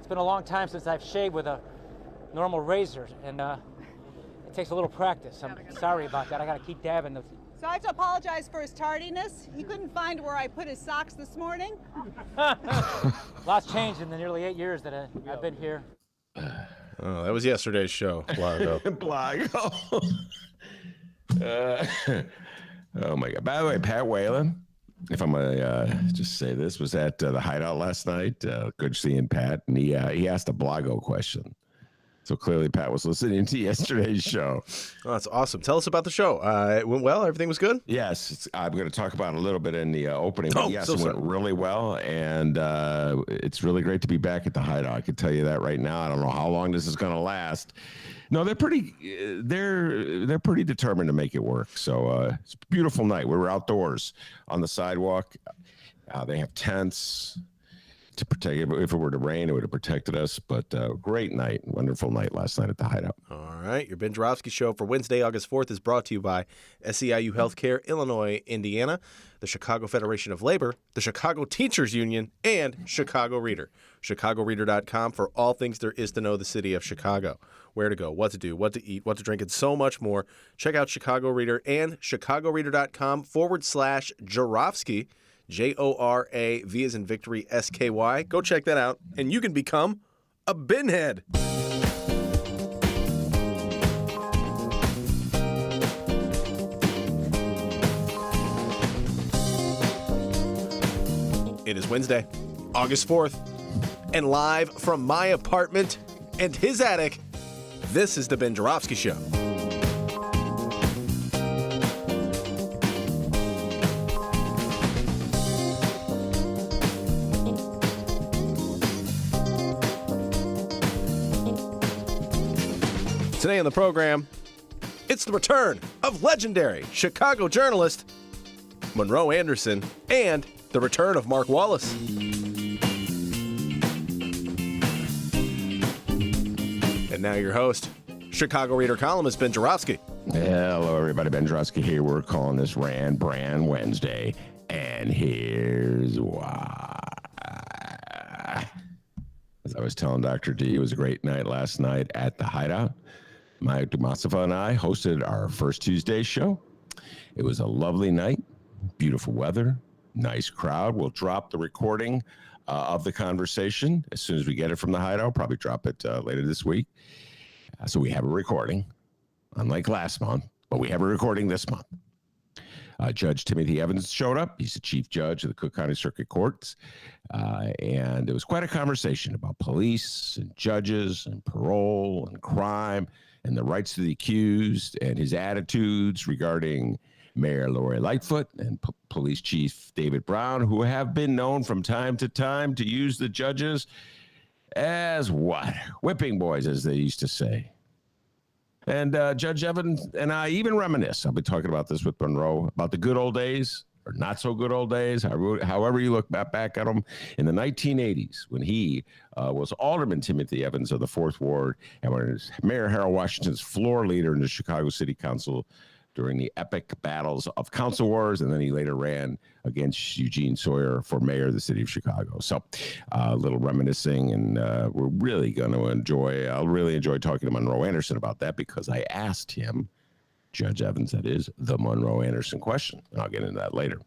It's been a long time since I've shaved with a normal razor, and it takes a little practice. I'm sorry about that. I gotta keep dabbing the... So I have to apologize for his tardiness. He couldn't find where I put his socks this morning. Lots changed in the nearly 8 years that I've been here. Oh, that was yesterday's show, Blago. Blago. Oh, my God. By the way, Pat Whalen, if I'm going to just say this, was at the Hideout last night. Good seeing Pat, and he asked a Blago question. So clearly Pat was listening to yesterday's show. Oh, that's awesome. Tell us about the show. It went well? Everything was good? Yes. I'm going to talk about it a little bit in the opening. But yes, it went really well. And it's really great to be back at the Hideout. I can tell you that right now. I don't know how long this is going to last. No, they're pretty determined to make it work. So it's a beautiful night. We were outdoors on the sidewalk. They have tents to protect it. If it were to rain, it would have protected us. But great night, wonderful night last night at the Hideout. All right. Your Ben Joravsky Show for Wednesday, August 4th is brought to you by SEIU Healthcare, Illinois, Indiana, the Chicago Federation of Labor, the Chicago Teachers Union, and Chicago Reader. ChicagoReader.com for all things there is to know the city of Chicago. Where to go, what to do, what to eat, what to drink, and so much more. Check out Chicago Reader and ChicagoReader.com/Joravsky. J-O-R-A-V as in victory, S-K-Y. Go check that out, and you can become a binhead. It is Wednesday, August 4th, and live from my apartment and his attic, this is the Ben Joravsky Show. Today on the program, it's the return of legendary Chicago journalist Monroe Anderson and the return of Mark Wallace. And now your host, Chicago Reader columnist Ben Joravsky. Hello, everybody. Ben Joravsky here. We're calling this Rand Brand Wednesday, and here's why. As I was telling Dr. D, it was a great night last night at the Hideout. Mike Dumasafa and I hosted our first Tuesday show. It was a lovely night, beautiful weather, nice crowd. We'll drop the recording of the conversation as soon as we get it from the Hideout. Probably drop it later this week. So we have a recording, unlike last month, but we have a recording this month. Judge Timothy Evans showed up. He's the chief judge of the Cook County Circuit Courts. And it was quite a conversation about police and judges and parole and crime and the rights of the accused and his attitudes regarding Mayor Lori Lightfoot and Police Chief David Brown, who have been known from time to time to use the judges as what? Whipping boys, as they used to say. And Judge Evans and I even reminisce. I'll be talking about this with Monroe, about the good old days, or not so good old days, however you look back at them, in the 1980s when he was Alderman Timothy Evans of the 4th Ward and was Mayor Harold Washington's floor leader in the Chicago City Council during the epic battles of council wars, and then he later ran against Eugene Sawyer for mayor of the city of Chicago. So a little reminiscing, and we're really going to I'll really enjoy talking to Monroe Anderson about that, because I asked him, Judge Evans, that is, the Monroe Anderson question, and I'll get into that later.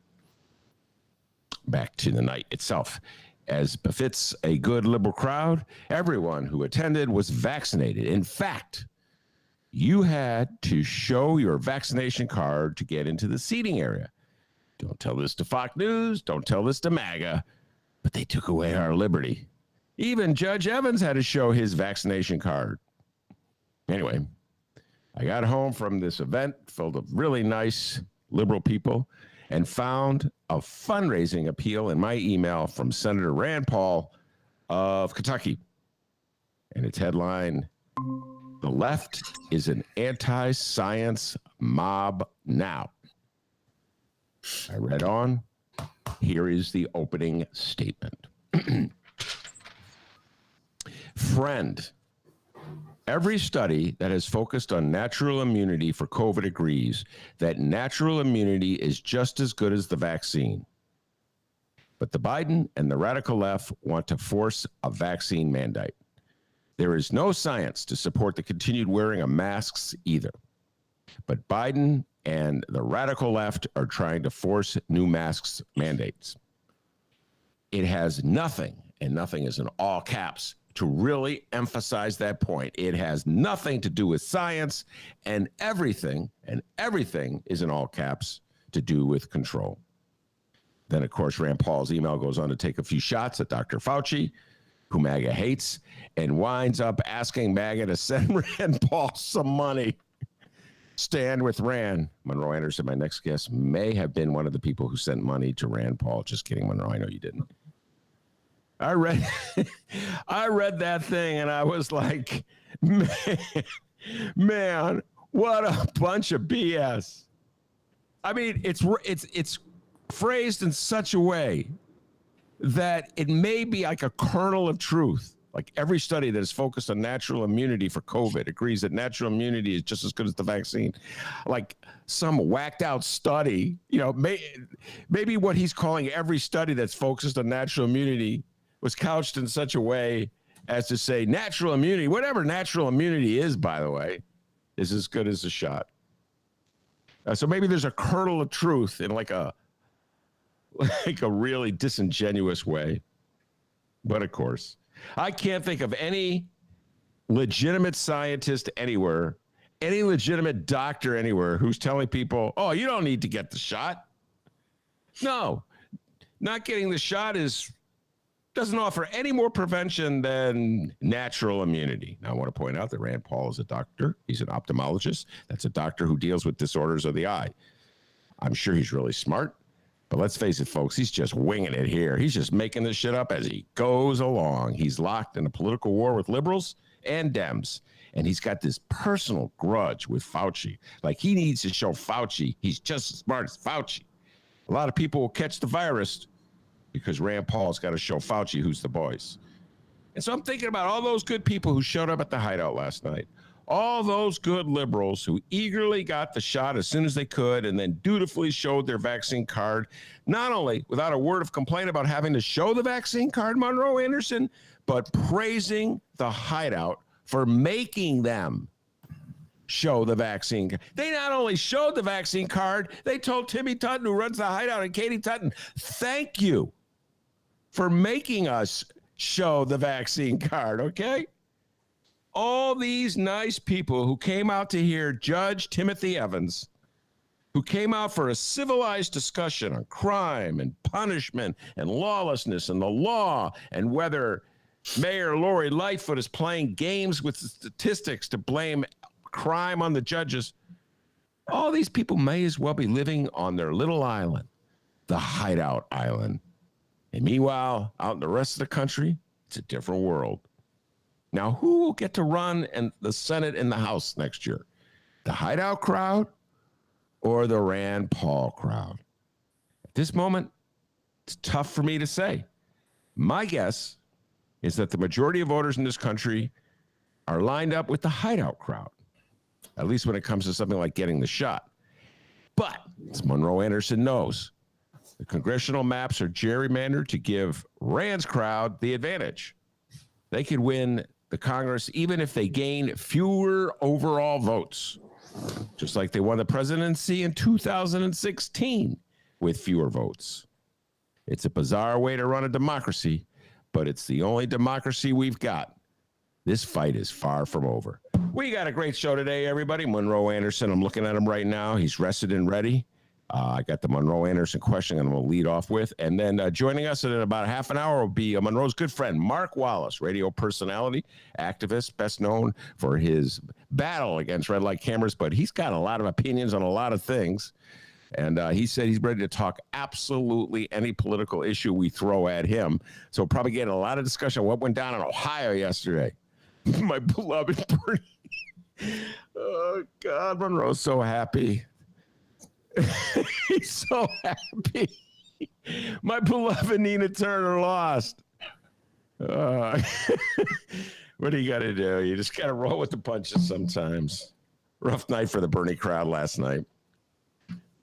Back to the night itself. As befits a good liberal crowd, everyone who attended was vaccinated. In fact, you had to show your vaccination card to get into the seating area. Don't tell this to Fox News. Don't tell this to MAGA. But they took away our liberty. Even Judge Evans had to show his vaccination card. Anyway, I got home from this event filled with really nice liberal people and found a fundraising appeal in my email from Senator Rand Paul of Kentucky. And its headline, "The left is an anti-science mob now." I read on. Here is the opening statement. Friend, every study that has focused on natural immunity for COVID agrees that natural immunity is just as good as the vaccine. But the Biden and the radical left want to force a vaccine mandate. There is no science to support the continued wearing of masks either. But Biden and the radical left are trying to force new masks mandates. It has nothing, and nothing is in all caps, to really emphasize that point. It has nothing to do with science, and everything is in all caps to do with control. Then, of course, Rand Paul's email goes on to take a few shots at Dr. Fauci, who MAGA hates, and winds up asking MAGA to send Rand Paul some money. Stand with Rand. Monroe Anderson, my next guest, may have been one of the people who sent money to Rand Paul. Just kidding, Monroe. I know you didn't. I read that thing and I was like, man, what a bunch of BS. I mean, it's phrased in such a way that it may be like a kernel of truth. Like every study that is focused on natural immunity for COVID agrees that natural immunity is just as good as the vaccine. Like some whacked out study, maybe what he's calling every study that's focused on natural immunity was couched in such a way as to say natural immunity, whatever natural immunity is, by the way, is as good as a shot. So maybe there's a kernel of truth in like a really disingenuous way. But of course, I can't think of any legitimate scientist anywhere, any legitimate doctor anywhere who's telling people, oh, you don't need to get the shot. No, not getting the shot doesn't offer any more prevention than natural immunity. Now, I want to point out that Rand Paul is a doctor. He's an ophthalmologist. That's a doctor who deals with disorders of the eye. I'm sure he's really smart. But let's face it, folks, he's just winging it here. He's just making this shit up as he goes along. He's locked in a political war with liberals and Dems. And he's got this personal grudge with Fauci. Like he needs to show Fauci he's just as smart as Fauci. A lot of people will catch the virus because Rand Paul's got to show Fauci who's the boys. And so I'm thinking about all those good people who showed up at the hideout last night. All those good liberals who eagerly got the shot as soon as they could and then dutifully showed their vaccine card, not only without a word of complaint about having to show the vaccine card, Monroe Anderson, but praising the hideout for making them show the vaccine. They not only showed the vaccine card, they told Timmy Tutton, who runs the hideout, and Katie Tutton, thank you for making us show the vaccine card, okay? All these nice people who came out to hear Judge Timothy Evans, who came out for a civilized discussion on crime and punishment and lawlessness and the law and whether Mayor Lori Lightfoot is playing games with statistics to blame crime on the judges. All these people may as well be living on their little island, the hideout island. And meanwhile, out in the rest of the country, it's a different world. Now, who will get to run in the Senate and the House next year? The hideout crowd or the Rand Paul crowd? At this moment, it's tough for me to say. My guess is that the majority of voters in this country are lined up with the hideout crowd, at least when it comes to something like getting the shot. But, as Monroe Anderson knows, the congressional maps are gerrymandered to give Rand's crowd the advantage. They could win the Congress even if they gain fewer overall votes, just like they won the presidency in 2016 with fewer votes. It's a bizarre way to run a democracy, but it's the only democracy we've got. This fight is far from over. We got a great show today, everybody. Monroe Anderson, I'm looking at him right now. He's rested and ready. I got the Monroe Anderson question I'm going to lead off with. And then joining us in about half an hour will be Monroe's good friend, Mark Wallace, radio personality, activist, best known for his battle against red light cameras. But he's got a lot of opinions on a lot of things. And he said he's ready to talk absolutely any political issue we throw at him. So we'll probably get a lot of discussion on what went down in Ohio yesterday. My beloved Bernie. Oh, God, Monroe's so happy. He's so happy. My beloved Nina Turner lost. What do you got to do? You just got to roll with the punches sometimes. Rough night for the Bernie crowd last night.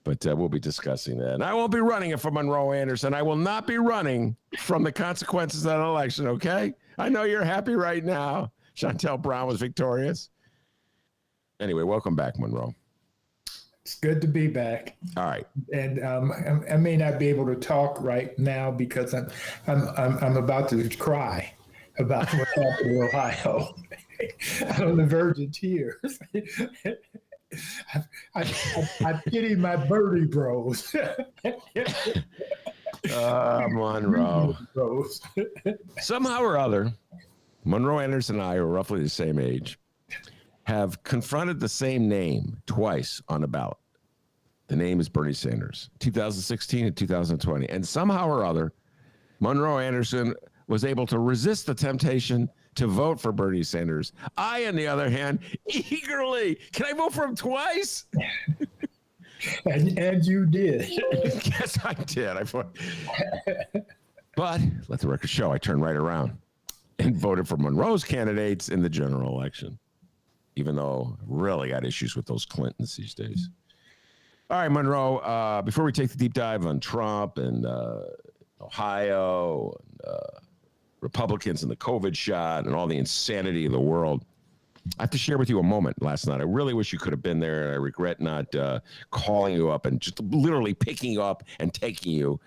But we'll be discussing that. And I won't be running it for Monroe Anderson. I will not be running from the consequences of that election, okay? I know you're happy right now. Chantel Brown was victorious. Anyway, welcome back, Monroe. It's good to be back. All right. And I may not be able to talk right now because I'm about to cry about what happened in Ohio. I'm on the verge of tears. I pity my birdie bros. Monroe. Bros. Somehow or other, Monroe Anderson and I are roughly the same age, have confronted the same name twice on a ballot. The name is Bernie Sanders, 2016 and 2020. And somehow or other, Monroe Anderson was able to resist the temptation to vote for Bernie Sanders. I, on the other hand, eagerly, can I vote for him twice? And you did. Yes, I did. But let the record show, I turned right around and voted for Monroe's candidates in the general election, even though I really got issues with those Clintons these days. All right, Monroe, before we take the deep dive on Trump and Ohio, and, Republicans and the COVID shot and all the insanity of the world, I have to share with you a moment last night. I really wish you could have been there. I regret not calling you up and just literally picking you up and taking you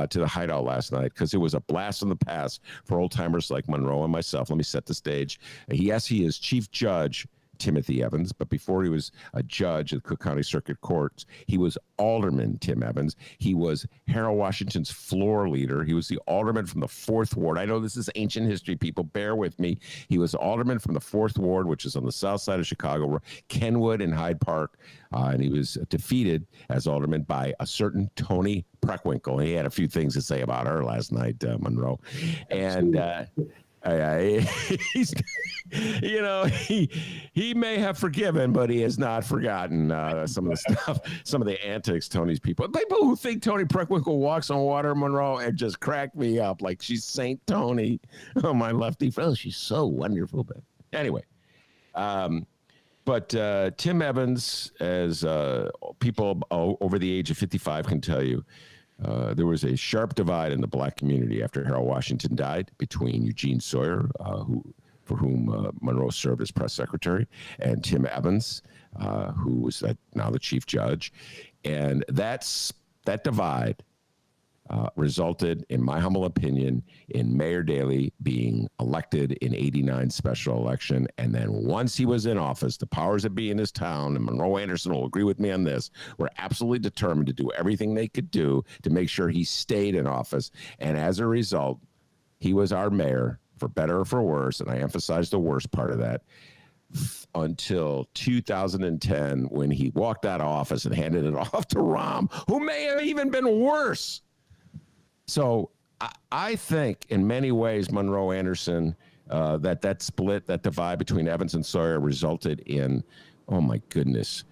to the hideout last night, because it was a blast from the past for old timers like Monroe and myself. Let me set the stage. Yes, he is Chief Judge Timothy Evans, but before he was a judge at the Cook County Circuit Courts, he was Alderman Tim Evans. He was Harold Washington's floor leader. He was the alderman from the 4th Ward. I know this is ancient history, people. Bear with me. He was alderman from the 4th Ward, which is on the south side of Chicago, Kenwood and Hyde Park, and he was defeated as alderman by a certain Toni Preckwinkle. He had a few things to say about her last night, Monroe. And he's, he may have forgiven, but he has not forgotten some of the stuff, some of the antics Tony's people who think Toni Preckwinkle walks on water, Monroe, and just crack me up like she's Saint Tony. Oh, my lefty fellow, she's so wonderful. But anyway, but Tim Evans, as people over the age of 55 can tell you, there was a sharp divide in the black community after Harold Washington died between Eugene Sawyer, for whom Monroe served as press secretary, and Tim Evans, who was now the chief judge. And that divide resulted, in my humble opinion, in Mayor Daley being elected in '89 special election. And then once he was in office, the powers that be in his town, and Monroe Anderson will agree with me on this, were absolutely determined to do everything they could do to make sure he stayed in office. And as a result, he was our mayor, for better or for worse, and I emphasize the worst part of that, until 2010, when he walked out of office and handed it off to Rahm, who may have even been worse. So I think in many ways, Monroe Anderson, that split, that divide between Evans and Sawyer resulted in, oh my goodness,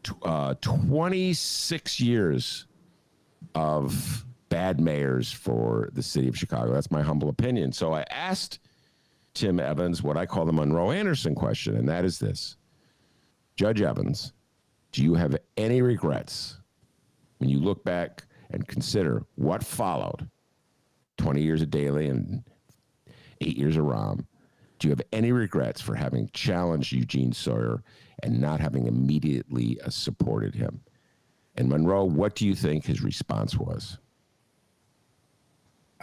26 years of bad mayors for the city of Chicago. That's my humble opinion. So I asked Tim Evans what I call the Monroe Anderson question, and that is this. Judge Evans, do you have any regrets when you look back and consider what followed 20 years of Daley and 8 years of Rahm? Do you have any regrets for having challenged Eugene Sawyer and not having immediately supported him? And Monroe, what do you think his response was?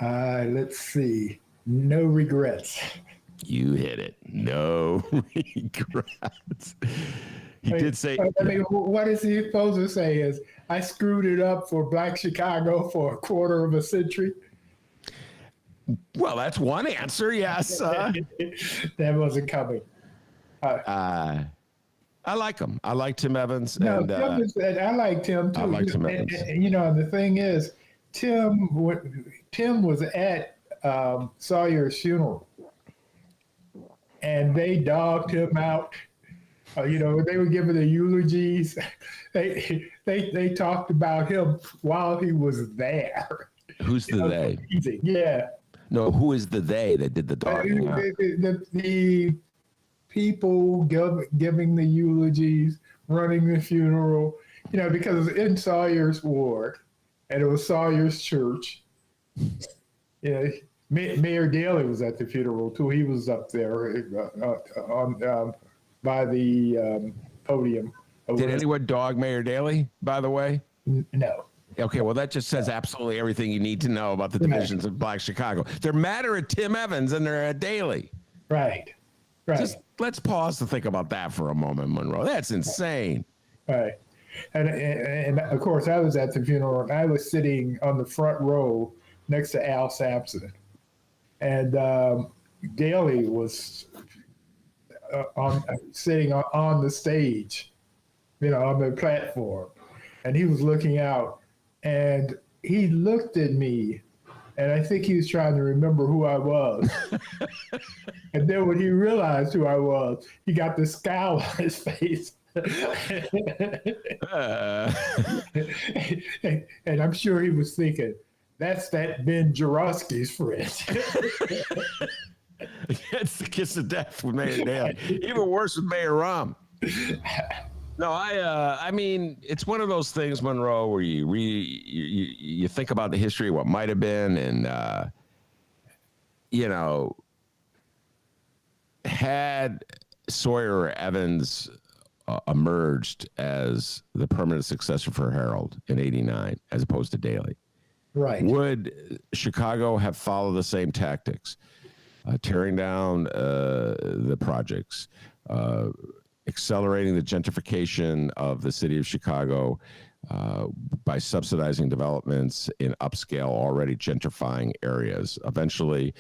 Let's see. No regrets. You hit it. No regrets. He did say. I mean, what is he supposed to say? Is I screwed it up for Black Chicago for a quarter of a century? Well, that's one answer. Yes. That wasn't coming. I like him. I like Tim Evans. No, and, I like Tim too. I like Tim Evans. And, the thing is, Tim was at Sawyer's funeral, and they dogged him out. They were giving the eulogies. They talked about him while he was there. Who's the they? Yeah. No, who is the they that did the dogging out? The people giving the eulogies, running the funeral. because it was in Sawyer's ward, and it was Sawyer's church. Mayor Daley was at the funeral too. He was up there by the podium. Did anyone dog Mayor Daley, by the way? No. Okay, well, that just says absolutely everything you need to know about the divisions of Black Chicago. They're madder at Tim Evans than they're at Daley. Right. Just let's pause to think about that for a moment, Monroe. That's insane. Right. And of course, I was at the funeral, and I was sitting on the front row next to Al Sampson. And Daley was sitting on the stage, on the platform. And he was looking out, and he looked at me, and I think he was trying to remember who I was. And then when he realized who I was, he got this scowl on his face. And I'm sure he was thinking, that's that Ben Jarofsky's friend. It's the kiss of death with Mayor Daley. Even worse with Mayor Rahm. No, I mean, it's one of those things, Monroe, where you think about the history of what might have been, and had Sawyer or Evans emerged as the permanent successor for Harold in '89, as opposed to Daley, right? Would Chicago have followed the same tactics, tearing down the projects? Accelerating the gentrification of the city of Chicago by subsidizing developments in upscale, already gentrifying areas. Eventually,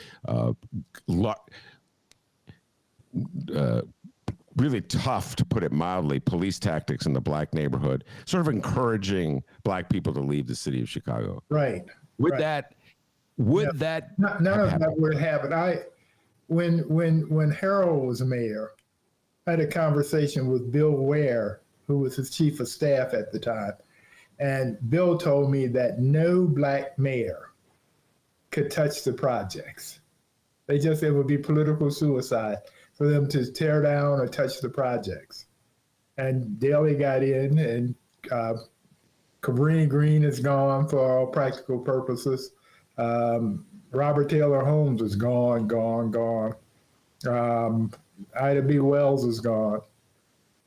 really tough, to put it mildly, police tactics in the Black neighborhood, sort of encouraging Black people to leave the city of Chicago. Right. Would right. that? None of that would happen. When Harold was mayor, I had a conversation with Bill Ware, who was his chief of staff at the time. And Bill told me that no Black mayor could touch the projects. It would be political suicide for them to tear down or touch the projects. And Daley got in, and Cabrini Green is gone for all practical purposes. Robert Taylor Holmes is gone. Ida B. Wells is gone.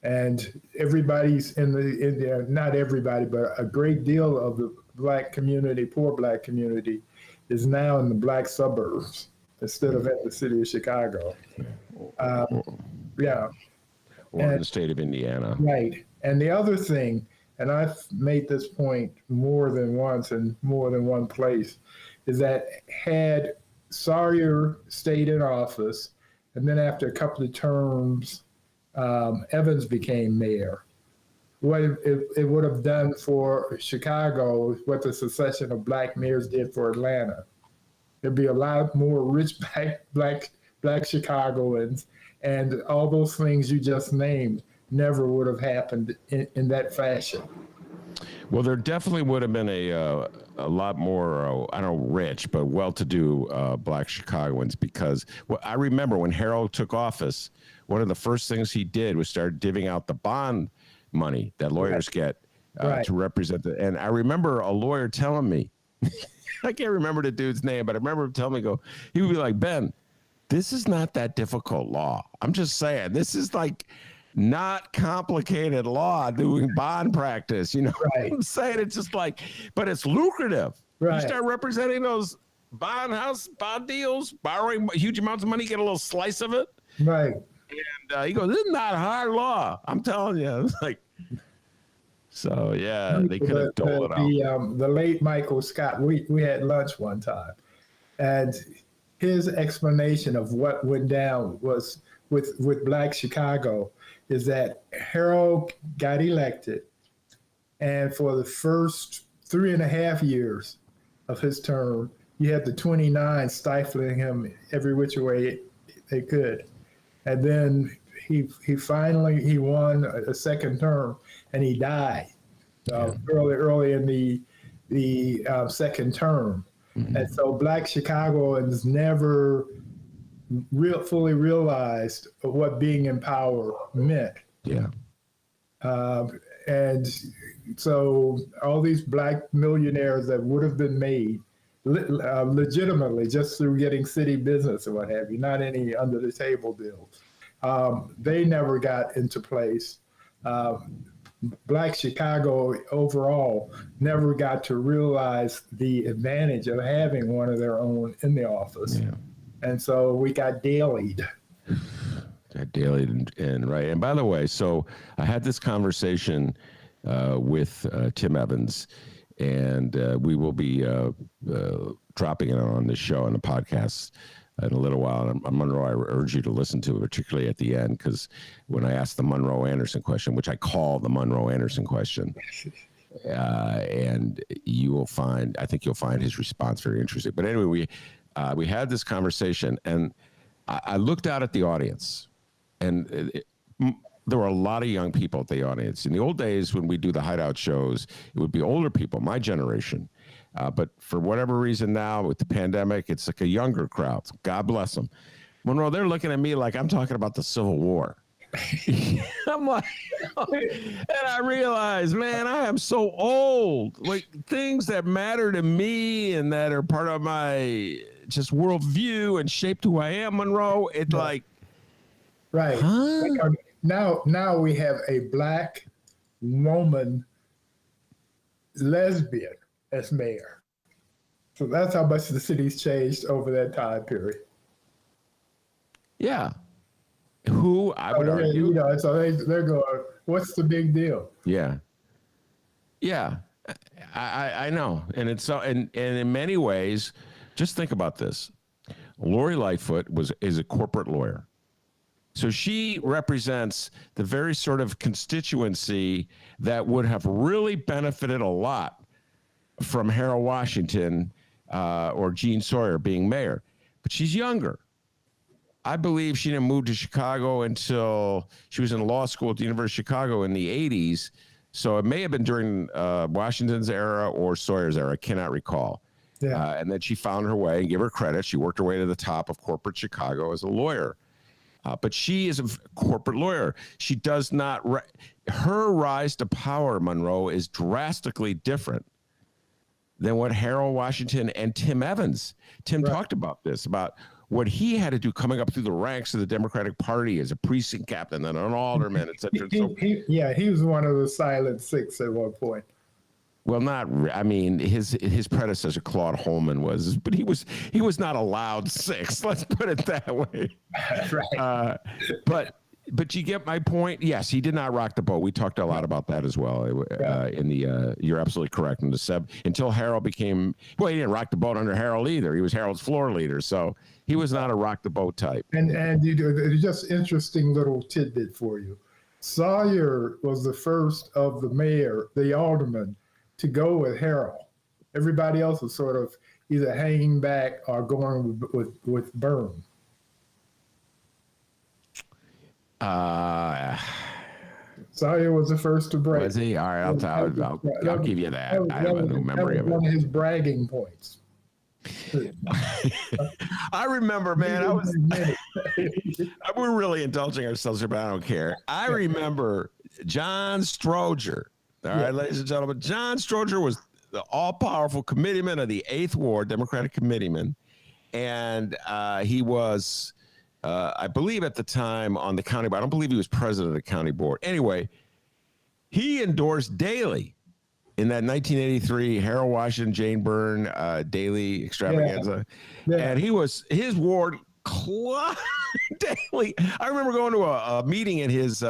And everybody's in there, not everybody, but a great deal of the Black community, poor Black community, is now in the Black suburbs instead of at the city of Chicago. Yeah. Or in the state of Indiana. Right. And the other thing, and I've made this point more than once in more than one place, is that had Sawyer stayed in office, and then after a couple of terms, Evans became mayor, what it would have done for Chicago, what the succession of Black mayors did for Atlanta. There'd be a lot more rich Black Chicagoans, and all those things you just named never would have happened in that fashion. Well, there definitely would have been a lot more, I don't know, rich, but well-to-do Black Chicagoans, because I remember when Harold took office, one of the first things he did was start divvying out the bond money that lawyers get to represent it. And I remember a lawyer telling me, I can't remember the dude's name, but I remember him telling me, he would be like, Ben, this is not that difficult law. I'm just saying, this is like not complicated law doing bond practice, Right. I'm saying? It's just like, but it's lucrative. Right. You start representing those bond deals, borrowing huge amounts of money, get a little slice of it. Right. And he goes, this is not hard law. I'm telling you. It's like, so yeah, they could have doled it out. The late Michael Scott, we had lunch one time, and his explanation of what went down was with Black Chicago is that Harold got elected, and for the first 3.5 years of his term, you had the 29 stifling him every which way they could. And then he finally won a second term, and he died early in the second term. Mm-hmm. And so Black Chicagoans never fully realized what being in power meant. Yeah. And so all these black millionaires that would have been made legitimately just through getting city business or what have you, not any under the table deals, they never got into place. Black Chicago overall never got to realize the advantage of having one of their own in the office. Yeah. And so we got dailied. And right. And by the way, so I had this conversation with Tim Evans, and we will be dropping it on the show and the podcast in a little while. And Monroe, I urge you to listen to it, particularly at the end, because when I asked the Monroe Anderson question, which I call the Monroe Anderson question, and I think you'll find his response very interesting. But anyway, we had this conversation, and I looked out at the audience, and there were a lot of young people at the audience. In the old days, when we do the hideout shows, it would be older people, my generation. But for whatever reason now, with the pandemic, it's like a younger crowd. God bless them. Monroe, they're looking at me like I'm talking about the Civil War. I'm like, and I realize, man, I am so old. Like, things that matter to me and that are part of my just worldview and shaped who I am, Monroe, it's like, right. Huh? Now we have a black woman lesbian as mayor. So that's how much the city's changed over that time period. Yeah. Who I would argue. You know, so they're going, what's the big deal? Yeah. Yeah. I know. And it's so, and in many ways, just think about this. Lori Lightfoot is a corporate lawyer. So she represents the very sort of constituency that would have really benefited a lot from Harold Washington or Gene Sawyer being mayor. But she's younger. I believe she didn't move to Chicago until she was in law school at the University of Chicago in the 80s. So it may have been during Washington's era or Sawyer's era. I cannot recall. Yeah. And then she found her way, and give her credit. She worked her way to the top of corporate Chicago as a lawyer. But she is a corporate lawyer. She does not, her rise to power, Monroe, is drastically different than what Harold Washington and Tim Evans. Tim talked about this, about what he had to do coming up through the ranks of the Democratic Party as a precinct captain and an alderman, et cetera. He was one of the silent six at one point. Well, I mean, his predecessor, Claude Holman, was, but he was not allowed six. Let's put it that way. Right. But you get my point. Yes, he did not rock the boat. We talked a lot about that as well. You're absolutely correct. Until Harold became, well, he didn't rock the boat under Harold either. He was Harold's floor leader, so he was not a rock the boat type. And just interesting little tidbit for you. Sawyer was the first of the aldermen, to go with Harold. Everybody else was sort of either hanging back or going with Byrne. Sawyer was the first to break. Was he? All right, I'll give you that. I have a new memory of it. One of his bragging points. I remember, man. We're really indulging ourselves here, but I don't care. I remember John Stroger. All right, ladies and gentlemen, John Stroger was the all-powerful committeeman of the 8th Ward, Democratic committeeman, and he was, I believe at the time, on the county board. I don't believe he was president of the county board. Anyway, he endorsed Daley in that 1983 Harold Washington, Jane Byrne Daley extravaganza, and his ward Daley. I remember going to a meeting at his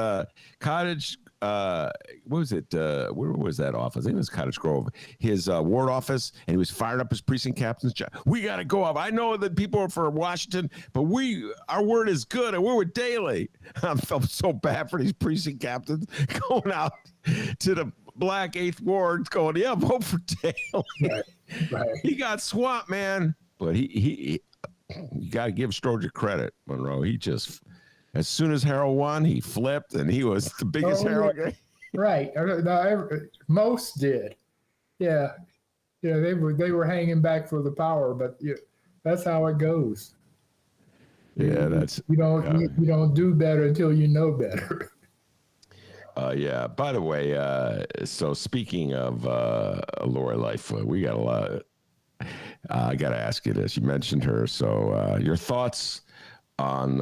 cottage. What was it? Where was that office? I think it was Cottage Grove, his ward office, and he was firing up his precinct captain's job. We got to go up. I know that people are for Washington, but our word is good, and we're with Daley. I felt so bad for these precinct captains going out to the black 8th Ward going, yeah, vote for Daley. Right. He got swamped, man. But you got to give Stroger credit, Monroe. He just... As soon as Harold won, he flipped, and he was the biggest Harold guy. Right. No, most did. Yeah. Yeah, they were hanging back for the power, but that's how it goes. Yeah, you don't do better until you know better. Yeah. By the way, so speaking of Lori Lightfoot, we got a lot. I got to ask you this. You mentioned her. So your thoughts on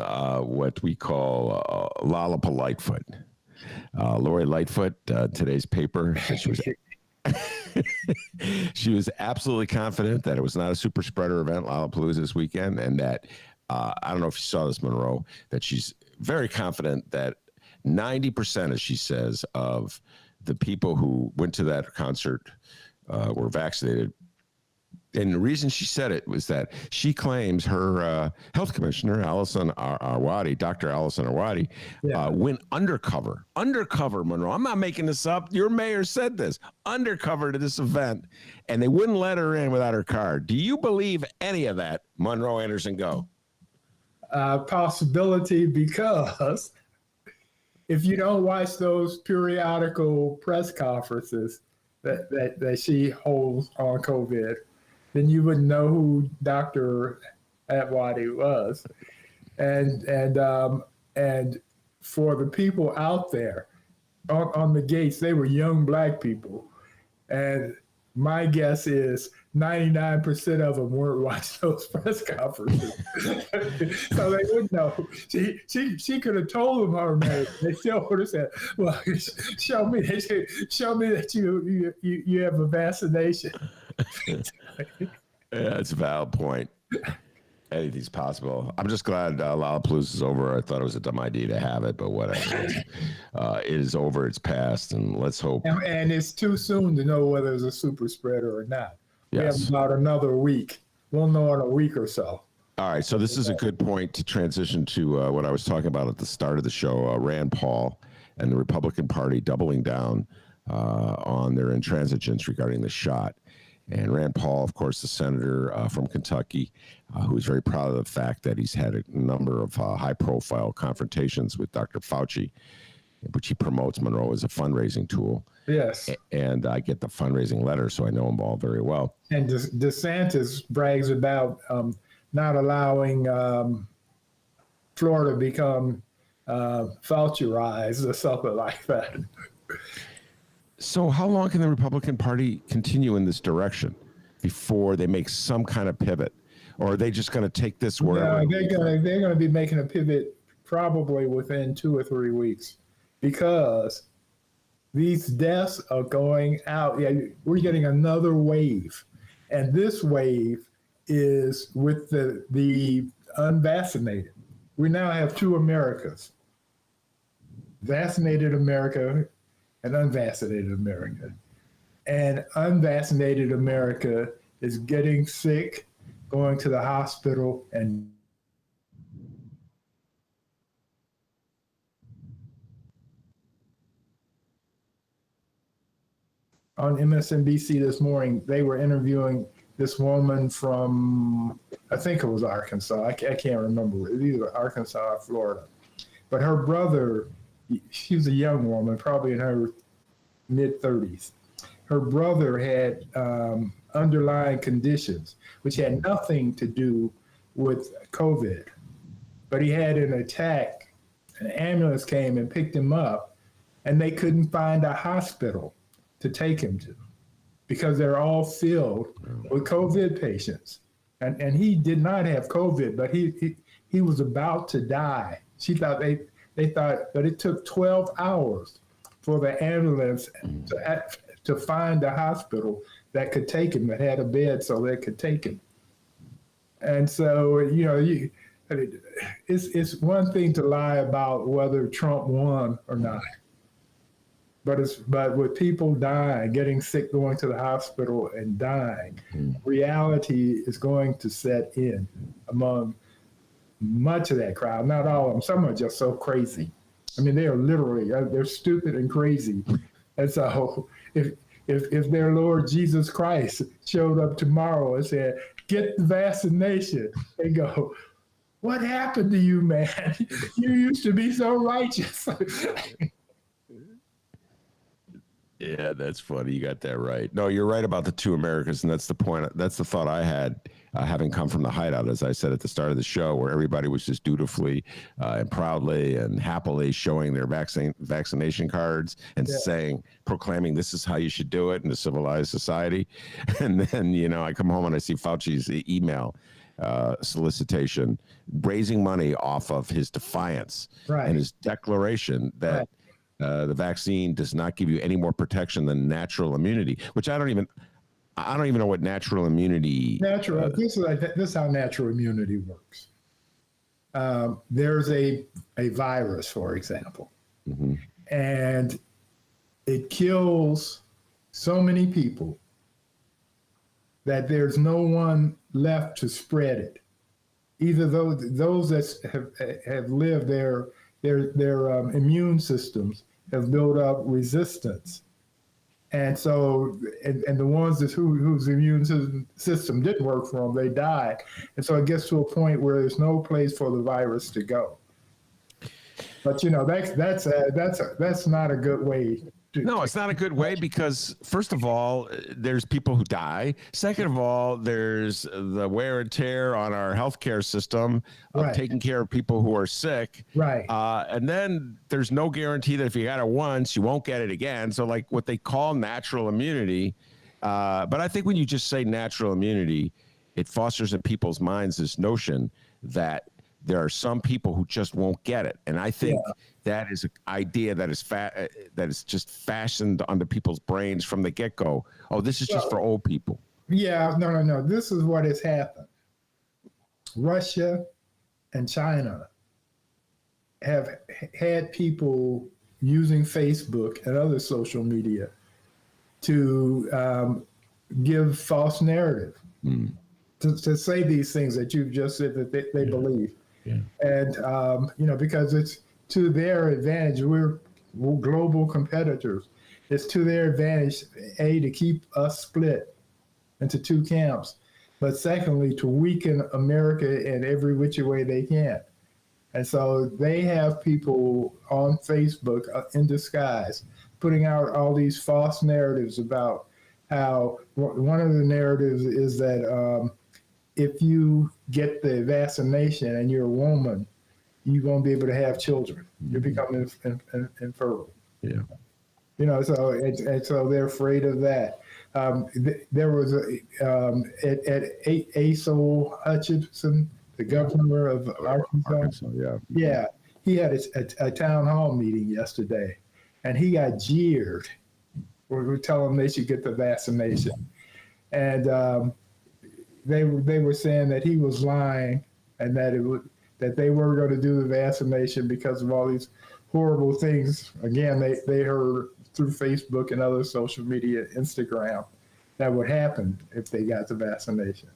what we call Lollipop Lightfoot. Lori Lightfoot, today's paper, said she was absolutely confident that it was not a super spreader event, Lollapalooza this weekend, and that, I don't know if you saw this, Monroe, that she's very confident that 90%, as she says, of the people who went to that concert were vaccinated. And the reason she said it was that she claims her health commissioner, Dr. Allison Arwady, went undercover, Monroe. I'm not making this up. Your mayor said this, undercover to this event, and they wouldn't let her in without her card. Do you believe any of that, Monroe Anderson? Go. Possibility, because if you don't watch those periodical press conferences that she holds on COVID, then you would know who Dr. Atwadi was. And for the people out there on the gates, they were young Black people. And my guess is 99% of them weren't watching those press conferences. So they wouldn't know. She could have told them her name. They still would have said, well, show me that you have a vaccination. Yeah, it's a valid point. Anything's possible. I'm just glad Lollapalooza is over. I thought it was a dumb idea to have it, but whatever. It is over. It's past, and let's hope. And it's too soon to know whether it's a super spreader or not. Yes. We have about another week. We'll know in a week or so. All right, so this is a good point to transition to what I was talking about at the start of the show. Rand Paul and the Republican Party doubling down on their intransigence regarding the shot. And Rand Paul, of course, the senator from Kentucky, who is very proud of the fact that he's had a number of high-profile confrontations with Dr. Fauci, which he promotes, Monroe, as a fundraising tool. Yes. And I get the fundraising letter, so I know them all very well. And DeSantis brags about not allowing Florida to become Fauci-ized or something like that. So how long can the Republican Party continue in this direction before they make some kind of pivot? Or are they just going to take this wherever? No, they're going to be making a pivot probably within 2 or 3 weeks, because these deaths are going out. Yeah, we're getting another wave. And this wave is with the unvaccinated. We now have 2 Americas, vaccinated America and unvaccinated America. And unvaccinated America is getting sick, going to the hospital, and on MSNBC this morning, they were interviewing this woman from, I think it was Arkansas. I can't remember. It was either Arkansas or Florida. But her brother, she was a young woman, probably in her mid-30s. Her brother had underlying conditions, which had nothing to do with COVID. But he had an attack. An ambulance came and picked him up, and they couldn't find a hospital to take him to, because they're all filled with COVID patients. And he did not have COVID, but he was about to die. She thought they thought, but it took 12 hours for the ambulance to find a hospital that could take him, that had a bed so they could take him. And so, it's one thing to lie about whether Trump won or not. But with people dying, getting sick, going to the hospital and dying, reality is going to set in among much of that crowd. Not all of them. Some are just so crazy. I mean, they are literally, they're stupid and crazy. And so if their Lord Jesus Christ showed up tomorrow and said, get the vaccination, they go, what happened to you, man? You used to be so righteous. Yeah, that's funny. You got that right. No, you're right about the two Americas, and that's the point. That's the thought I had, having come from the hideout, as I said at the start of the show, where everybody was just dutifully and proudly and happily showing their vaccination cards and proclaiming this is how you should do it in a civilized society. And then, I come home and I see Fauci's email solicitation, raising money off of his defiance and his declaration that the vaccine does not give you any more protection than natural immunity, which I don't even know what natural immunity. This is how natural immunity works. There's a virus, for example, and it kills so many people that there's no one left to spread it. Either those that have lived, their immune systems have built up resistance, and so and the ones whose immune system didn't work for them, they died, and so it gets to a point where there's no place for the virus to go. But that's not a good way. No, it's not a good way because, first of all, there's people who die. Second of all, there's the wear and tear on our healthcare system of taking care of people who are sick. Right. And then there's no guarantee that if you got it once, you won't get it again. So like what they call natural immunity. But I think when you just say natural immunity, it fosters in people's minds this notion that there are some people who just won't get it. And I think that is an idea that is just fastened onto people's brains from the get-go. Oh, this is just for old people. Yeah, no. This is what has happened. Russia and China have had people using Facebook and other social media to give false narrative, to say these things that you've just said that they believe. Yeah. And, because it's to their advantage. We're global competitors. It's to their advantage, A, to keep us split into two camps, but secondly, to weaken America in every which way they can. And so they have people on Facebook in disguise putting out all these false narratives about how one of the narratives is that if you get the vaccination and you're a woman, you won't be able to have children. You become infertile. Yeah. So they're afraid of that. There was Asa Hutchinson, the governor of Arkansas. Yeah. He had a town hall meeting yesterday, and he got jeered. We were telling them they should get the vaccination, and they were saying that he was lying, and that they were going to do the vaccination because of all these horrible things. Again, they heard through Facebook and other social media, Instagram, that would happen if they got the vaccination.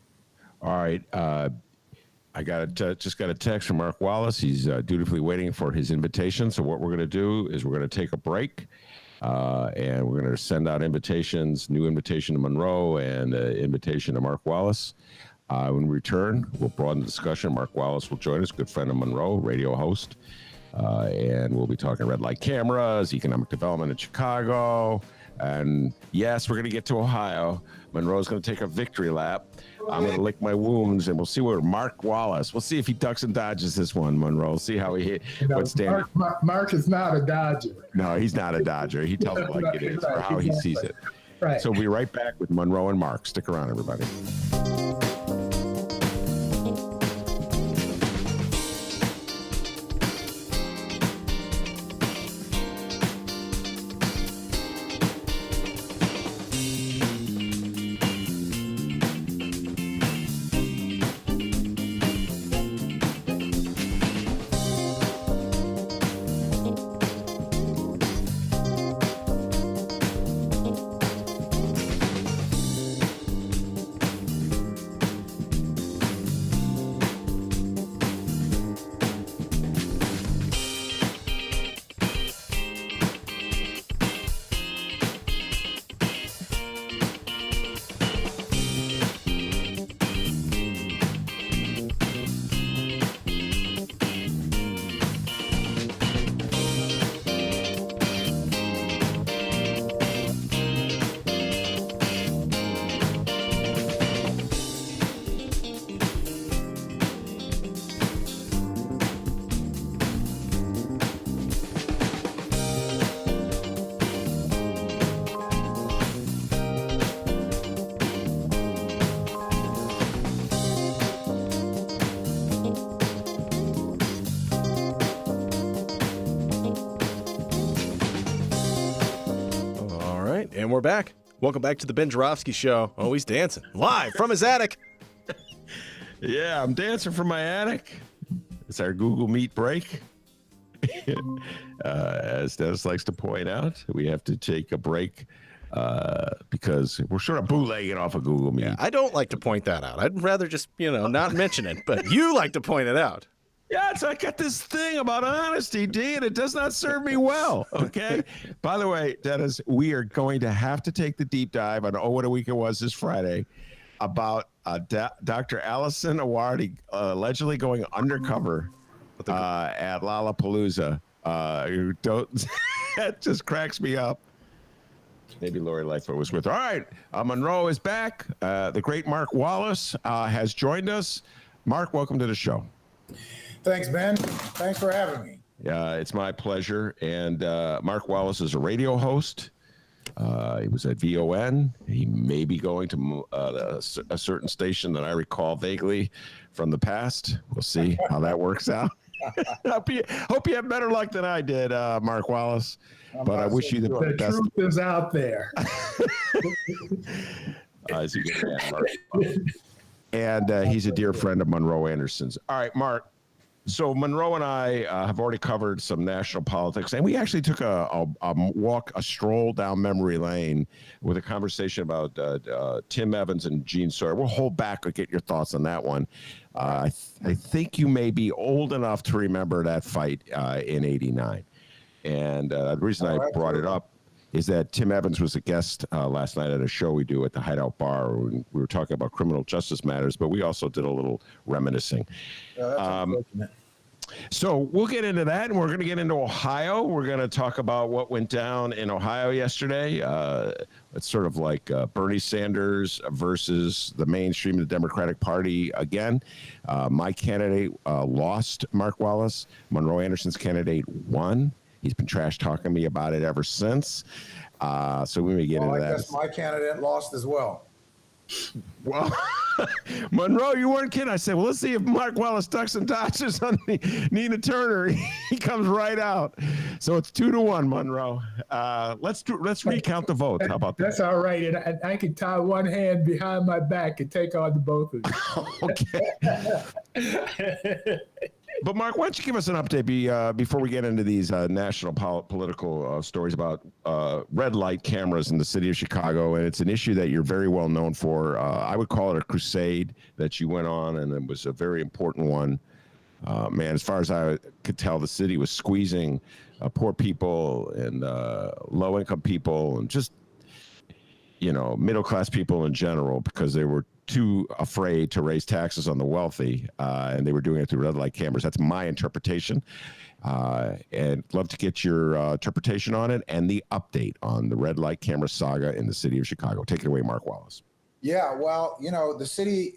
All right. I just got a text from Mark Wallace. He's dutifully waiting for his invitation. So what we're going to do is we're going to take a break, and we're going to send out invitations, new invitation to Monroe and invitation to Mark Wallace. When we return, we'll broaden the discussion. Mark Wallace will join us, good friend of Monroe, radio host. And we'll be talking red light cameras, economic development in Chicago. And yes, we're going to get to Ohio. Monroe's going to take a victory lap. I'm going to lick my wounds, and we'll see where Mark Wallace, we'll see if he ducks and dodges this one, Monroe. We'll see how he hit. Mark is not a dodger. No, he's not a dodger. He tells it like it is, or how he sees it. Right. So we'll be right back with Monroe and Mark. Stick around, everybody. we're back. Welcome back to the Ben Joravsky Show. Oh, he's dancing live from his attic. Yeah, I'm dancing from my attic. It's our Google Meet break. As Dennis likes to point out, we have to take a break because we're sort of bootlegging off of Google Meet. Yeah, I don't like to point that out. I'd rather just, not mention it, but you like to point it out. Yeah, I got this thing about honesty, D, and it does not serve me well, okay? By the way, Dennis, we are going to have to take the deep dive on What a Week It Was this Friday about Dr. Allison Awardi allegedly going undercover at Lollapalooza. That just cracks me up. Maybe Lori Lightfoot was with her. All right, Monroe is back. The great Mark Wallace has joined us. Mark, welcome to the show. Thanks, Ben. Thanks for having me. It's my pleasure. And Mark Wallace is a radio host. He was at VON. He may be going to a certain station that I recall vaguely from the past. We'll see how that works out. Hope you have better luck than I did, Mark Wallace. But I wish you the best. The truth is out there. Is he good man, Mark? And he's a dear friend of Monroe Anderson's. All right, Mark. So Monroe and I have already covered some national politics, and we actually took a stroll down memory lane with a conversation about Tim Evans and Gene Sawyer. We'll hold back and get your thoughts on that one. I think you may be old enough to remember that fight in '89, and the reason I brought it up is that Tim Evans was a guest last night at a show we do at the Hideout Bar. We were talking about criminal justice matters, but we also did a little reminiscing. That's unfortunate. So we'll get into that, and we're going to get into Ohio. We're going to talk about what went down in Ohio yesterday. It's sort of like Bernie Sanders versus the mainstream of the Democratic Party again. My candidate lost, Mark Wallace. Monroe Anderson's candidate won. He's been trash talking me about it ever since. So we may get into that. I guess my candidate lost as well. Well, Monroe, you weren't kidding. I said, well, let's see if Mark Wallace ducks and dodges on Nina Turner. He comes right out. So it's 2-1, Monroe. Let's recount the votes. How about that? That's all right. And I can tie one hand behind my back and take on the both of you. Okay. But Mark, why don't you give us an update before we get into these national political stories about red light cameras in the city of Chicago, and it's an issue that you're very well known for. I would call it a crusade that you went on, and it was a very important one. Man, as far as I could tell, the city was squeezing poor people and low-income people and just, middle-class people in general because they were too afraid to raise taxes on the wealthy, and they were doing it through red light cameras. That's my interpretation, and love to get your interpretation on it and the update on the red light camera saga in the city of Chicago. Take it away, Mark Wallace. Yeah, well, the city,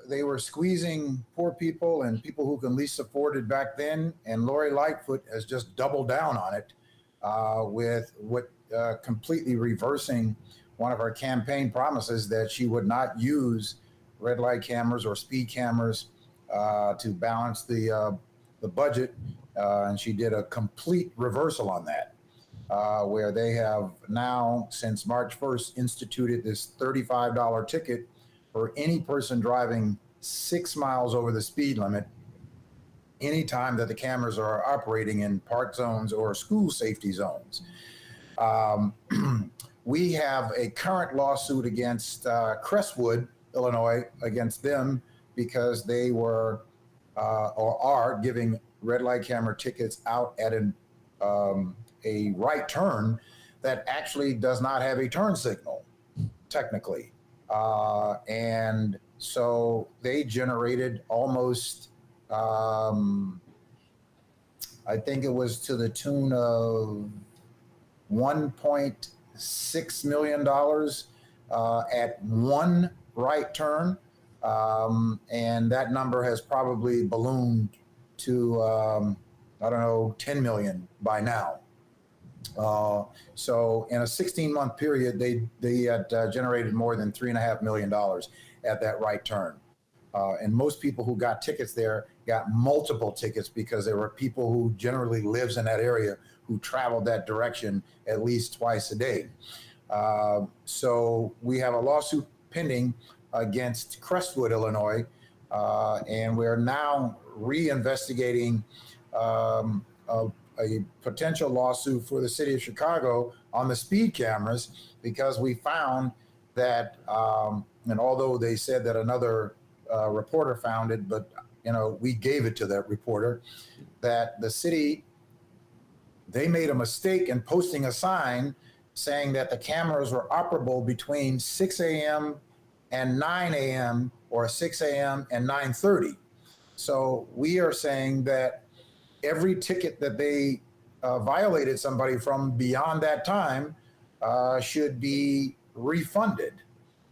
they were squeezing poor people and people who can least afford it back then, and Lori Lightfoot has just doubled down on it with completely reversing one of her campaign promises that she would not use red light cameras or speed cameras to balance the budget, and she did a complete reversal on that, where they have now, since March 1st, instituted this $35 ticket for any person driving 6 miles over the speed limit anytime that the cameras are operating in park zones or school safety zones. We have a current lawsuit against Crestwood, Illinois, against them because they were or are giving red light camera tickets out at a right turn that actually does not have a turn signal, technically. And so they generated almost, I think it was to the tune of $1.6 million at one right turn. And that number has probably ballooned to, 10 million by now. So in a 16-month period, they had generated more than $3.5 million at that right turn. And most people who got tickets there got multiple tickets because there were people who generally lives in that area who traveled that direction at least twice a day. So we have a lawsuit pending against Crestwood, Illinois, and we're now reinvestigating a potential lawsuit for the city of Chicago on the speed cameras, because we found that, and although they said that another reporter found it, but we gave it to that reporter, that the city, they made a mistake in posting a sign saying that the cameras were operable between 6 a.m. and 9 a.m. or 6 a.m. and 9:30. So we are saying that every ticket that they violated somebody from beyond that time should be refunded,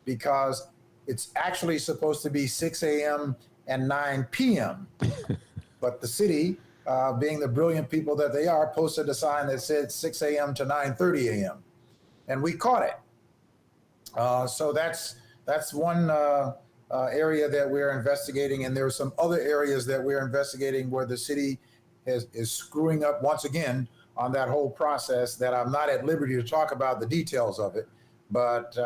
because it's actually supposed to be 6 a.m. and 9 p.m. But the city, being the brilliant people that they are, posted a sign that said 6 a.m. to 9:30 a.m. And we caught it. So that's one area that we're investigating, and there are some other areas that we're investigating where the city is screwing up once again on that whole process, that I'm not at liberty to talk about the details of it, but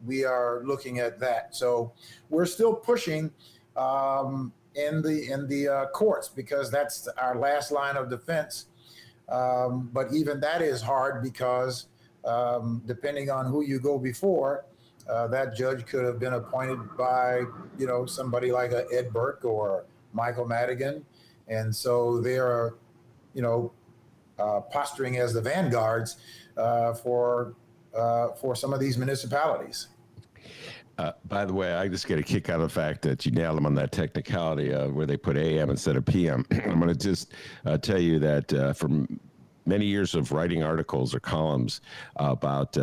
we are looking at that. So we're still pushing in the courts, because that's our last line of defense. But even that is hard, because depending on who you go before, that judge could have been appointed by, somebody like a Ed Burke or Michael Madigan. And so they are, posturing as the vanguards for some of these municipalities. By the way, I just get a kick out of the fact that you nailed them on that technicality where they put AM instead of PM. I'm going to just tell you that from many years of writing articles or columns about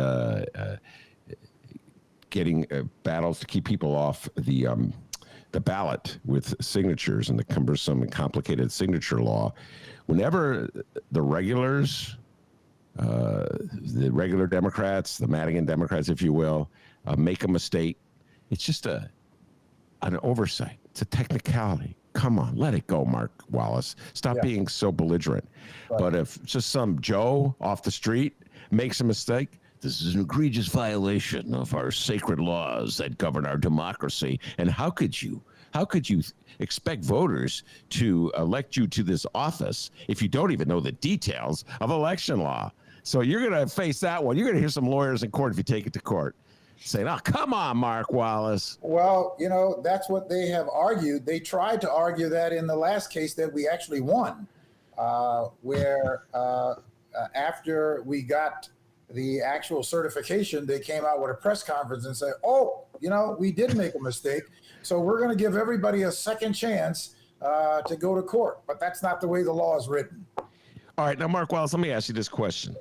getting battles to keep people off the ballot with signatures and the cumbersome and complicated signature law, whenever the regulars, the regular Democrats, the Madigan Democrats, if you will, make a mistake, it's just an oversight. It's a technicality. Come on, let it go, Mark Wallace. Stop being so belligerent. Right. But if just some Joe off the street makes a mistake, this is an egregious violation of our sacred laws that govern our democracy. And how could you expect voters to elect you to this office if you don't even know the details of election law? So you're going to face that one. You're going to hear some lawyers in court if you take it to court saying, "Oh, come on, Mark Wallace." Well, that's what they have argued. They tried to argue that in the last case that we actually won, where after we got the actual certification, they came out with a press conference and said, "Oh, we did make a mistake, so we're going to give everybody a second chance to go to court." But that's not the way the law is written. All right, now, Mark Wallace, let me ask you this question.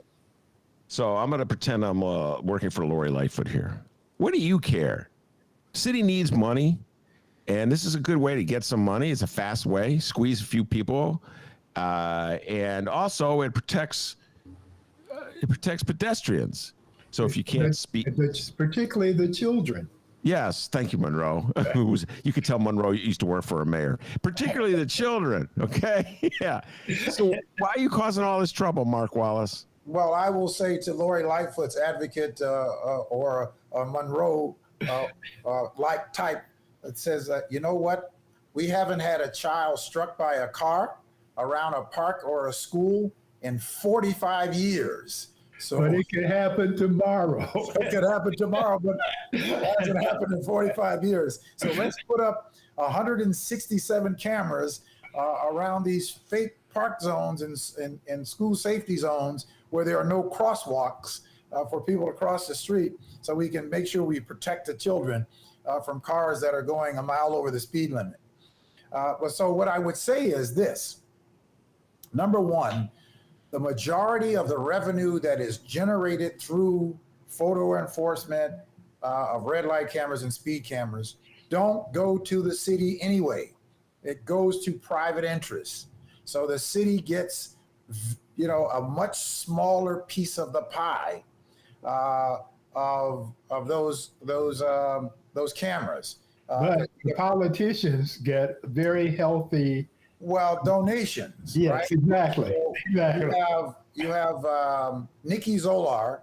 So I'm going to pretend I'm working for Lori Lightfoot here. What do you care? City needs money, and this is a good way to get some money. It's a fast way, squeeze a few people, and also it protects pedestrians. So if you can't speak, particularly the children. Yes, thank you, Monroe. You could tell Monroe used to work for a mayor. Particularly the children. Okay, yeah. So why are you causing all this trouble, Mark Wallace? Well, I will say to Lori Lightfoot's advocate or a Monroe like type that says, you know what? We haven't had a child struck by a car around a park or a school in 45 years. So, but it could happen tomorrow. It could happen tomorrow, but it hasn't happened in 45 years. So let's put up 167 cameras around these fake park zones and school safety zones where there are no crosswalks for people to cross the street, so we can make sure we protect the children from cars that are going a mile over the speed limit. So what I would say is this. Number one, the majority of the revenue that is generated through photo enforcement of red light cameras and speed cameras don't go to the city anyway. It goes to private interests. So the city gets, a much smaller piece of the pie of those cameras. But the politicians get very healthy. Well, donations. Yes, right? exactly. So exactly. You have Nikki Zolar,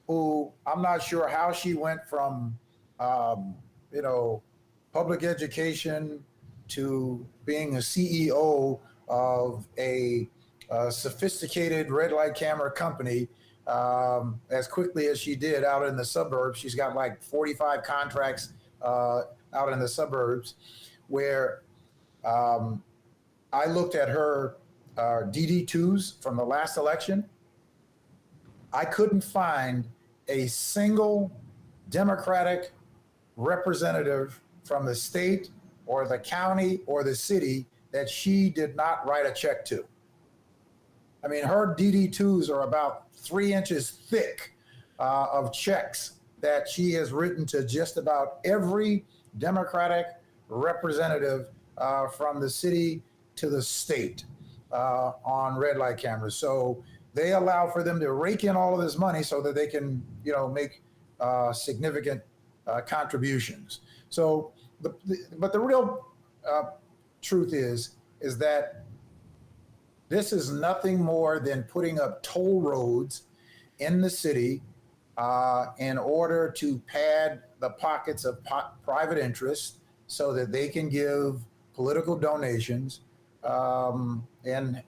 who I'm not sure how she went from, you know, public education to being a CEO of a sophisticated red light camera company as quickly as she did out in the suburbs. She's got like 45 contracts out in the suburbs, where I looked at her DD2s from the last election. I couldn't find a single Democratic representative from the state or the county or the city that she did not write a check to. I mean, her DD2s are about 3 inches thick of checks that she has written to just about every Democratic representative from the city to the state on red light cameras. So they allow for them to rake in all of this money so that they can, you know, make significant contributions. So, but the real truth is that this is nothing more than putting up toll roads in the city in order to pad the pockets of private interests so that they can give political donations and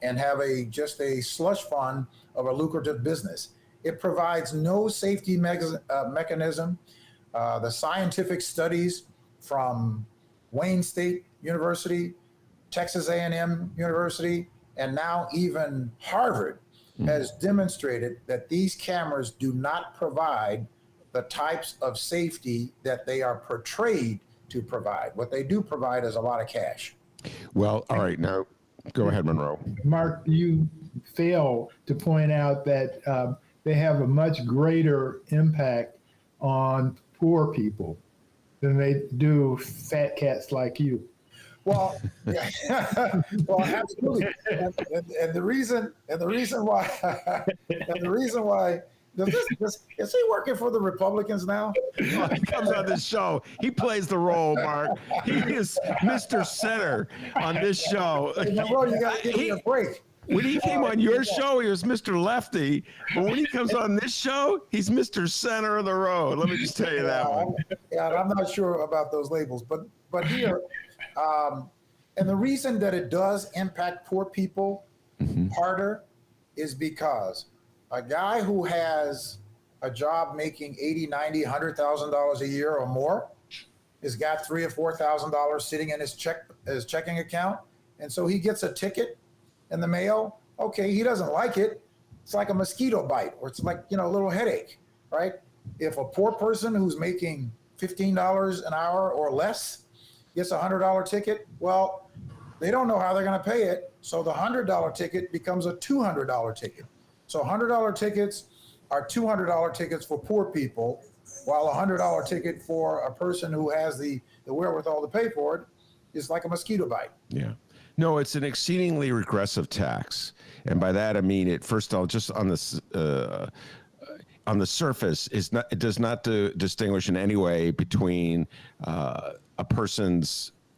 have just a slush fund of a lucrative business. It provides no safety mechanism. The scientific studies from Wayne State University, Texas A&M University, and now even Harvard has demonstrated that these cameras do not provide the types of safety that they are portrayed to provide. What they do provide is a lot of cash. Well, all right, now go ahead, Monroe. Mark, you fail to point out that they have a much greater impact on poor people than they do fat cats like you. Well, yeah. Well, absolutely, and the reason why is he working for the Republicans now? He comes on this show. He plays the role, Mark. He is Mr. Center on this show. Monroe, you got to give me a break. When he came on your show, he was Mr. Lefty. But when he comes on this show, he's Mr. Center of the road. Let me just tell you that one. Yeah, I'm not sure about those labels, but here, and the reason that it does impact poor people harder is because a guy who has a job making $80,000, $90,000, $100,000 a year or more has got $3,000 or $4,000 sitting in his checking account, and so he gets a ticket in the mail. Okay, he doesn't like it. It's like a mosquito bite, or it's like, you know, a little headache, right? If a poor person who's making $15 an hour or less gets a $100 ticket, well, they don't know how they're going to pay it. So the $100 ticket becomes a $200 ticket. So $100 tickets are $200 tickets for poor people, while a $100 ticket for a person who has the wherewithal to pay for it is like a mosquito bite. Yeah. No, it's an exceedingly regressive tax. And by that, I mean, first of all, just on the surface, it does not distinguish in any way between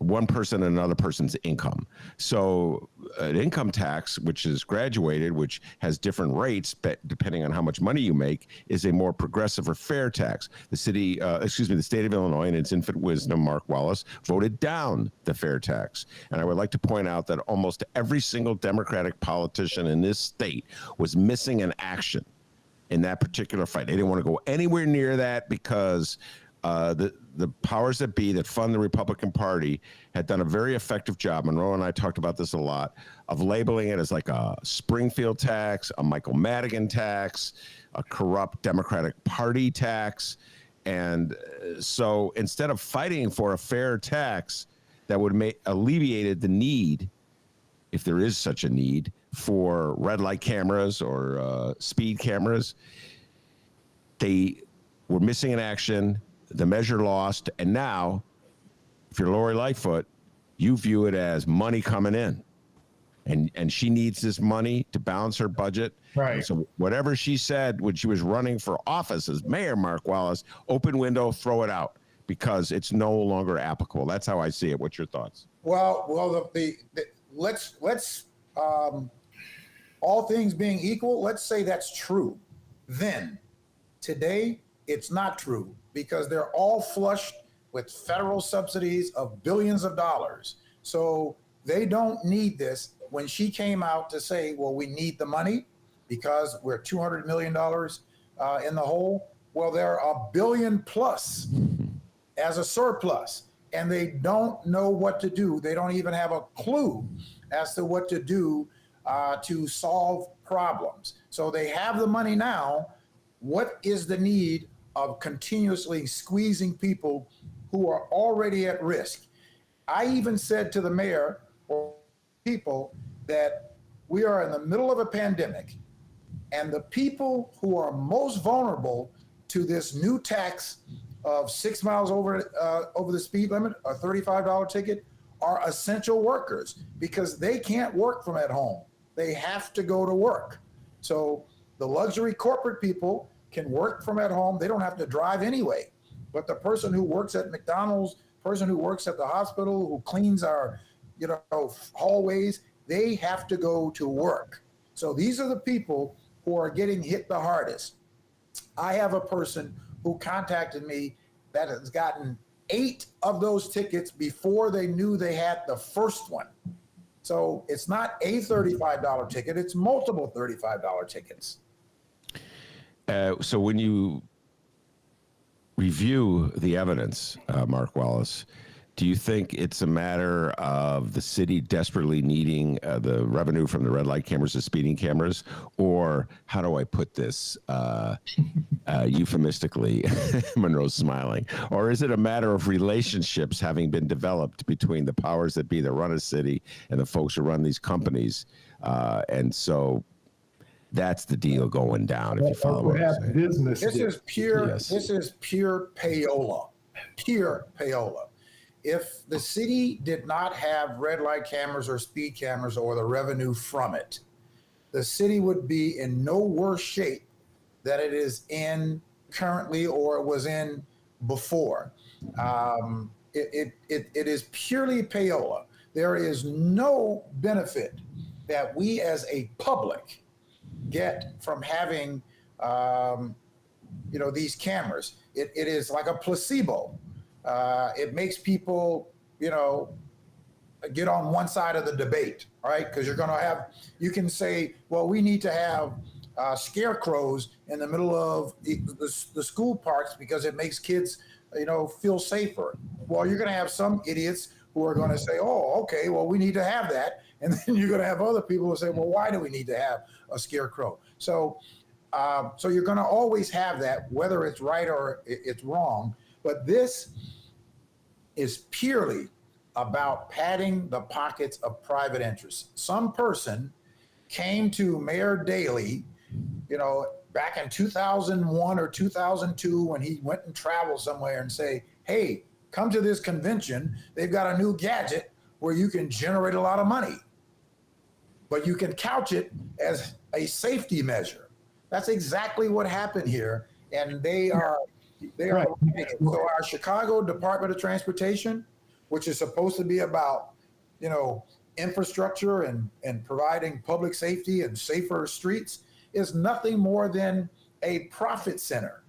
one person and another person's income. So an income tax, which is graduated, which has different rates depending on how much money you make, is a more progressive or fair tax. The state of Illinois, in its infant wisdom, Mark Wallace, voted down the fair tax. And I would like to point out that almost every single Democratic politician in this state was missing an action in that particular fight. They didn't want to go anywhere near that because the powers that be that fund the Republican Party had done a very effective job. Monroe and I talked about this a lot, of labeling it as like a Springfield tax, a Michael Madigan tax, a corrupt Democratic Party tax. And so instead of fighting for a fair tax that would alleviated the need, if there is such a need, for red light cameras or speed cameras, they were missing in action. The measure lost, and now, if you're Lori Lightfoot, you view it as money coming in, and she needs this money to balance her budget. Right. And so whatever she said when she was running for office as mayor, Mark Wallace, open window, throw it out because it's no longer applicable. That's how I see it. What's your thoughts? Well, let's all things being equal, let's say that's true. Then Today, it's not true because they're all flushed with federal subsidies of billions of dollars. So they don't need this. When she came out to say, well, we need the money because we're $200 million in the hole, well, they're $1 billion plus as a surplus, and they don't know what to do. They don't even have a clue as to what to do to solve problems. So they have the money now. What is the need of continuously squeezing people who are already at risk? I even said to the mayor or people that we are in the middle of a pandemic, and the people who are most vulnerable to this new tax of 6 miles over the speed limit, a $35 ticket, are essential workers because they can't work from at home. They have to go to work. So the luxury corporate people can work from at home. They don't have to drive anyway. But the person who works at McDonald's, person who works at the hospital, who cleans our, hallways, they have to go to work. So these are the people who are getting hit the hardest. I have a person who contacted me that has gotten 8 of those tickets before they knew they had the first one. So it's not a $35 ticket, it's multiple $35 tickets. So when you review the evidence, Mark Wallace, do you think it's a matter of the city desperately needing the revenue from the red light cameras, the speeding cameras, or how do I put this euphemistically? Monroe's smiling. Or is it a matter of relationships having been developed between the powers that be that run a city and the folks who run these companies? And so that's the deal going down, if you follow what I'm saying. Business. This is pure, Yes. This is pure payola, pure payola. If the city did not have red light cameras or speed cameras or the revenue from it, the city would be in no worse shape than it is in currently or it was in before. It is purely payola. There is no benefit that we as a public get from having these cameras. It is like a placebo. It makes people, get on one side of the debate, right? Because you can say, well, we need to have scarecrows in the middle of the school parks because it makes kids, feel safer. Well, you're going to have some idiots who are going to say, oh, okay, well, we need to have that. And then you're going to have other people who say, well, why do we need to have a scarecrow? So you're going to always have that, whether it's right or it's wrong. But this is purely about padding the pockets of private interests. Some person came to Mayor Daley, back in 2001 or 2002 when he went and traveled somewhere and say, hey, come to this convention. They've got a new gadget where you can generate a lot of money, but you can couch it as a safety measure. That's exactly what happened here. And they are right. So our Chicago Department of Transportation, which is supposed to be about, infrastructure and providing public safety and safer streets, is nothing more than a profit center.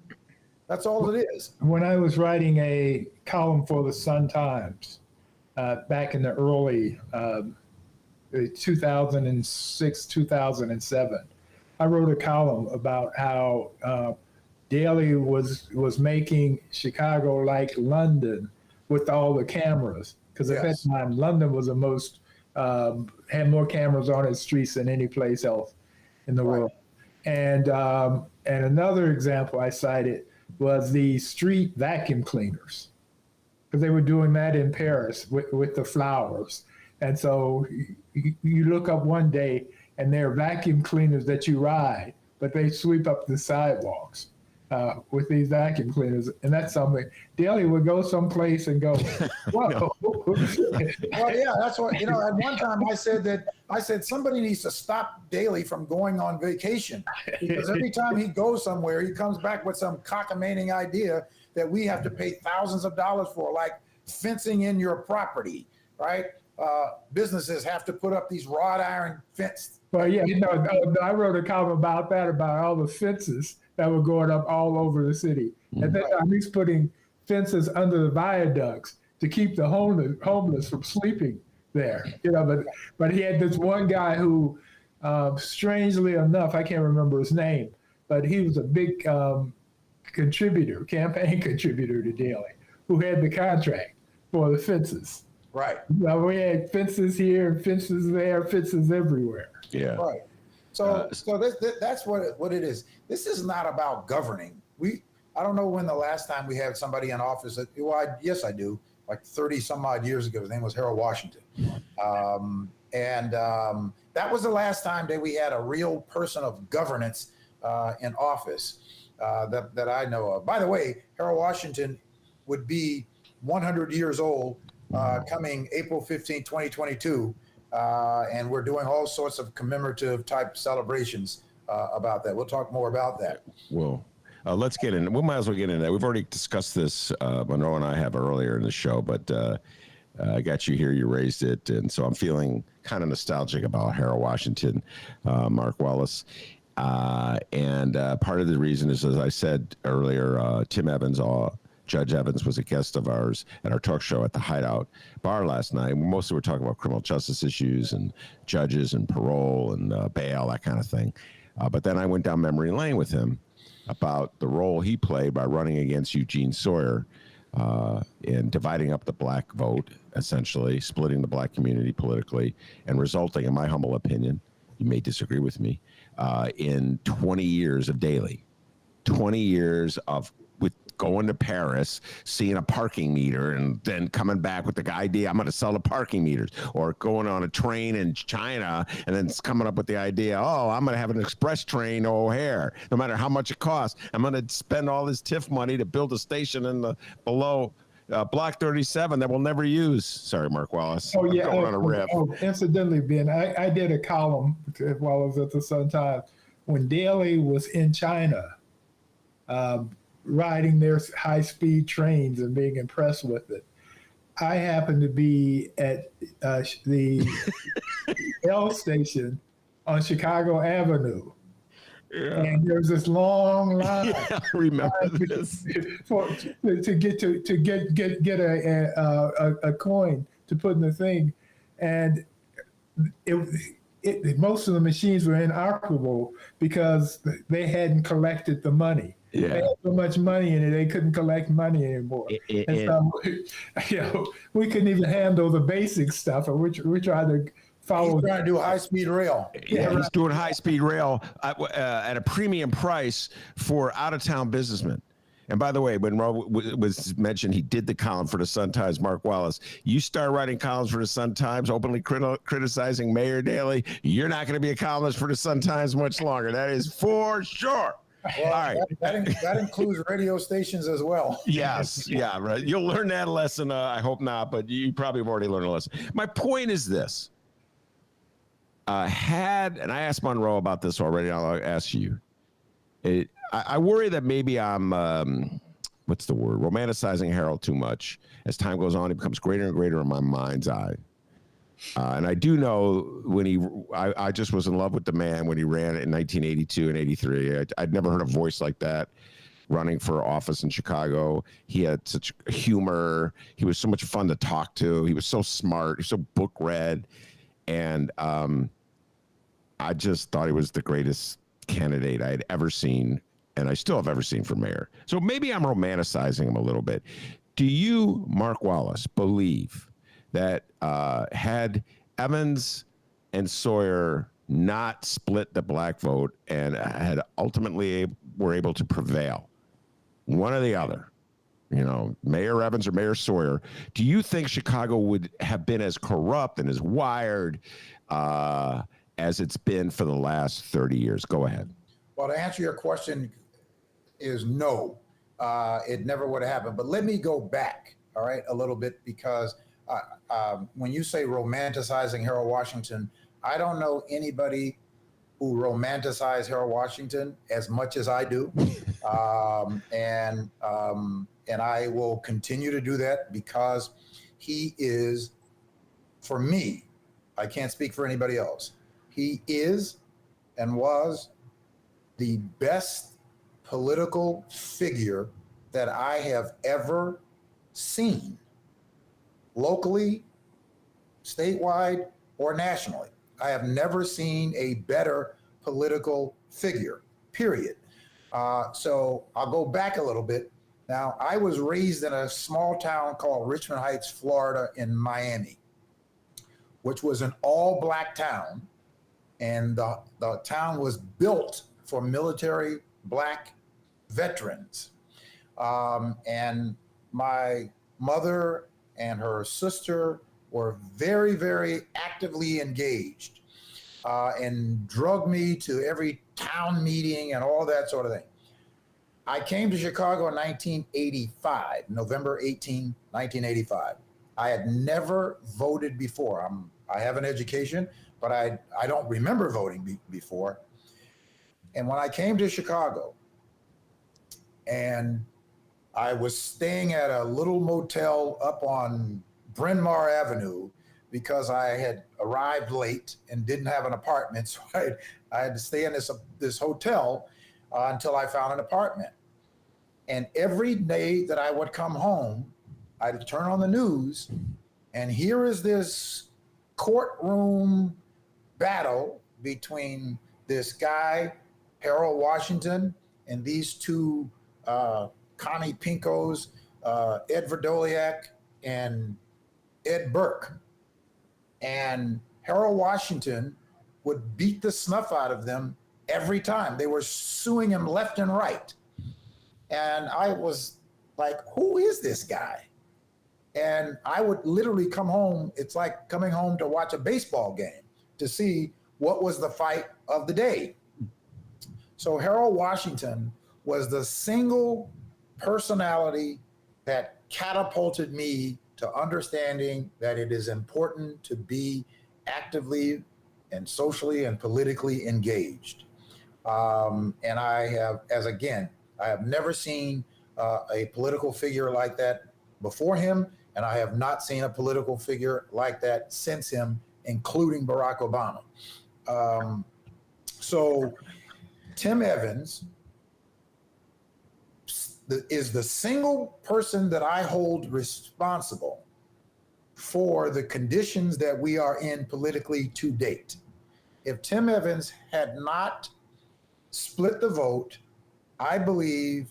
That's all it is. When I was writing a column for the Sun-Times back in the early 2006, 2007, I wrote a column about how Daley was making Chicago like London with all the cameras, because at that time London was the most had more cameras on its streets than any place else in the world. And another example I cited was the street vacuum cleaners, because they were doing that in Paris with the flowers. And so you look up one day and they're vacuum cleaners that you ride, but they sweep up the sidewalks with these vacuum cleaners. And that's something. Daley would go someplace and go, whoa. Well, yeah, that's what, at one time I said somebody needs to stop Daley from going on vacation, because every time he goes somewhere, he comes back with some cockamamie idea that we have to pay thousands of dollars for, like fencing in your property, right? Businesses have to put up these wrought iron fence. Well, yeah, I wrote a column about that, about all the fences that were going up all over the city. And then he's putting fences under the viaducts to keep the homeless from sleeping there. But he had this one guy who, strangely enough, I can't remember his name, but he was a big campaign contributor to Daley, who had the contract for the fences. Right. Well, we had fences here, fences there, fences everywhere. Yeah. Right. So that's what it is. This is not about governing. I don't know when the last time we had somebody in office yes, I do. Like 30 some odd years ago, his name was Harold Washington. That was the last time that we had a real person of governance in office that I know of. By the way, Harold Washington would be 100 years old coming April 15, 2022. And we're doing all sorts of commemorative type celebrations about that. We'll talk more about that. Well, let's get in. We might as well get into that. We've already discussed this, Monroe and I have earlier in the show, but I got you here. You raised it. And so I'm feeling kind of nostalgic about Harold Washington, Mark Wallace. And part of the reason is, as I said earlier, Tim Evans, Judge Evans was a guest of ours at our talk show at the Hideout Bar last night. Mostly we're talking about criminal justice issues and judges and parole and bail, that kind of thing. But then I went down memory lane with him about the role he played by running against Eugene Sawyer in dividing up the black vote, essentially splitting the black community politically, and resulting, in my humble opinion, you may disagree with me, in 20 years of Daley, 20 years of going to Paris, seeing a parking meter, and then coming back with the idea, I'm going to sell the parking meters, or going on a train in China and then coming up with the idea, I'm going to have an express train to O'Hare, no matter how much it costs. I'm going to spend all this TIF money to build a station in the below Block 37 that we'll never use. Sorry, Mark Wallace. Oh, yeah. Going on a riff. Incidentally, Ben, I did a column while I was at the Sun-Times when Daley was in China, riding their high-speed trains and being impressed with it. I happened to be at the L station on Chicago Avenue. Yeah. And there's this long line. Yeah, I remember this. To get a coin to put in the thing, and most of the machines were inoperable because they hadn't collected the money. Yeah. They had so much money in it, they couldn't collect money anymore. So, we couldn't even handle the basic stuff, and we're trying to follow. He's trying to do high-speed rail. Yeah, he's doing high-speed rail at a premium price for out-of-town businessmen. And by the way, when Monroe was mentioned, he did the column for the Sun-Times, Mark Wallace. You start writing columns for the Sun-Times, openly criticizing Mayor Daley, you're not going to be a columnist for the Sun-Times much longer. That is for sure. Well, all right. That includes radio stations as well. Yes. Yeah. Right. You'll learn that lesson. I hope not, but you probably have already learned a lesson. My point is this. And I asked Monroe about this already. I'll ask you. I worry that maybe I'm, what's the word? Romanticizing Harold too much. As time goes on, he becomes greater and greater in my mind's eye. And I do know when I just was in love with the man when he ran in 1982 and 83. I'd never heard a voice like that running for office in Chicago. He had such humor. He was so much fun to talk to. He was so smart. He was so book read. And I just thought he was the greatest candidate I had ever seen, and I still have ever seen for mayor. So maybe I'm romanticizing him a little bit. Do you, Mark Wallace, believe that had Evans and Sawyer not split the black vote and had ultimately were able to prevail, one or the other, Mayor Evans or Mayor Sawyer, do you think Chicago would have been as corrupt and as wired as it's been for the last 30 years? Go ahead. Well, to answer your question is no, it never would have happened. But let me go back, all right, a little bit, because when you say romanticizing Harold Washington, I don't know anybody who romanticized Harold Washington as much as I do. And I will continue to do that because he is, for me, I can't speak for anybody else. He is and was the best political figure that I have ever seen, locally, statewide, or nationally. I have never seen a better political figure, period. So I'll go back a little bit. Now, I was raised in a small town called Richmond Heights, Florida, in Miami, which was an all-black town. And the town was built for military black veterans. And my mother and her sister were very, very actively engaged and drug me to every town meeting and all that sort of thing. I came to Chicago in 1985, November 18, 1985. I had never voted before. I have an education, but I don't remember voting before. And when I came to Chicago, and I was staying at a little motel up on Bryn Mawr Avenue because I had arrived late and didn't have an apartment. So I had to stay in this hotel until I found an apartment. And every day that I would come home, I'd turn on the news, and here is this courtroom battle between this guy, Harold Washington, and these two Connie Pinkos, Ed Verdoliak, and Ed Burke. And Harold Washington would beat the snuff out of them every time. They were suing him left and right. And I was like, who is this guy? And I would literally come home. It's like coming home to watch a baseball game to see what was the fight of the day. So Harold Washington was the single personality that catapulted me to understanding that it is important to be actively and socially and politically engaged. And I have never seen a political figure like that before him, and I have not seen a political figure like that since him, including Barack Obama. So Tim Evans is the single person that I hold responsible for the conditions that we are in politically to date. If Tim Evans had not split the vote, I believe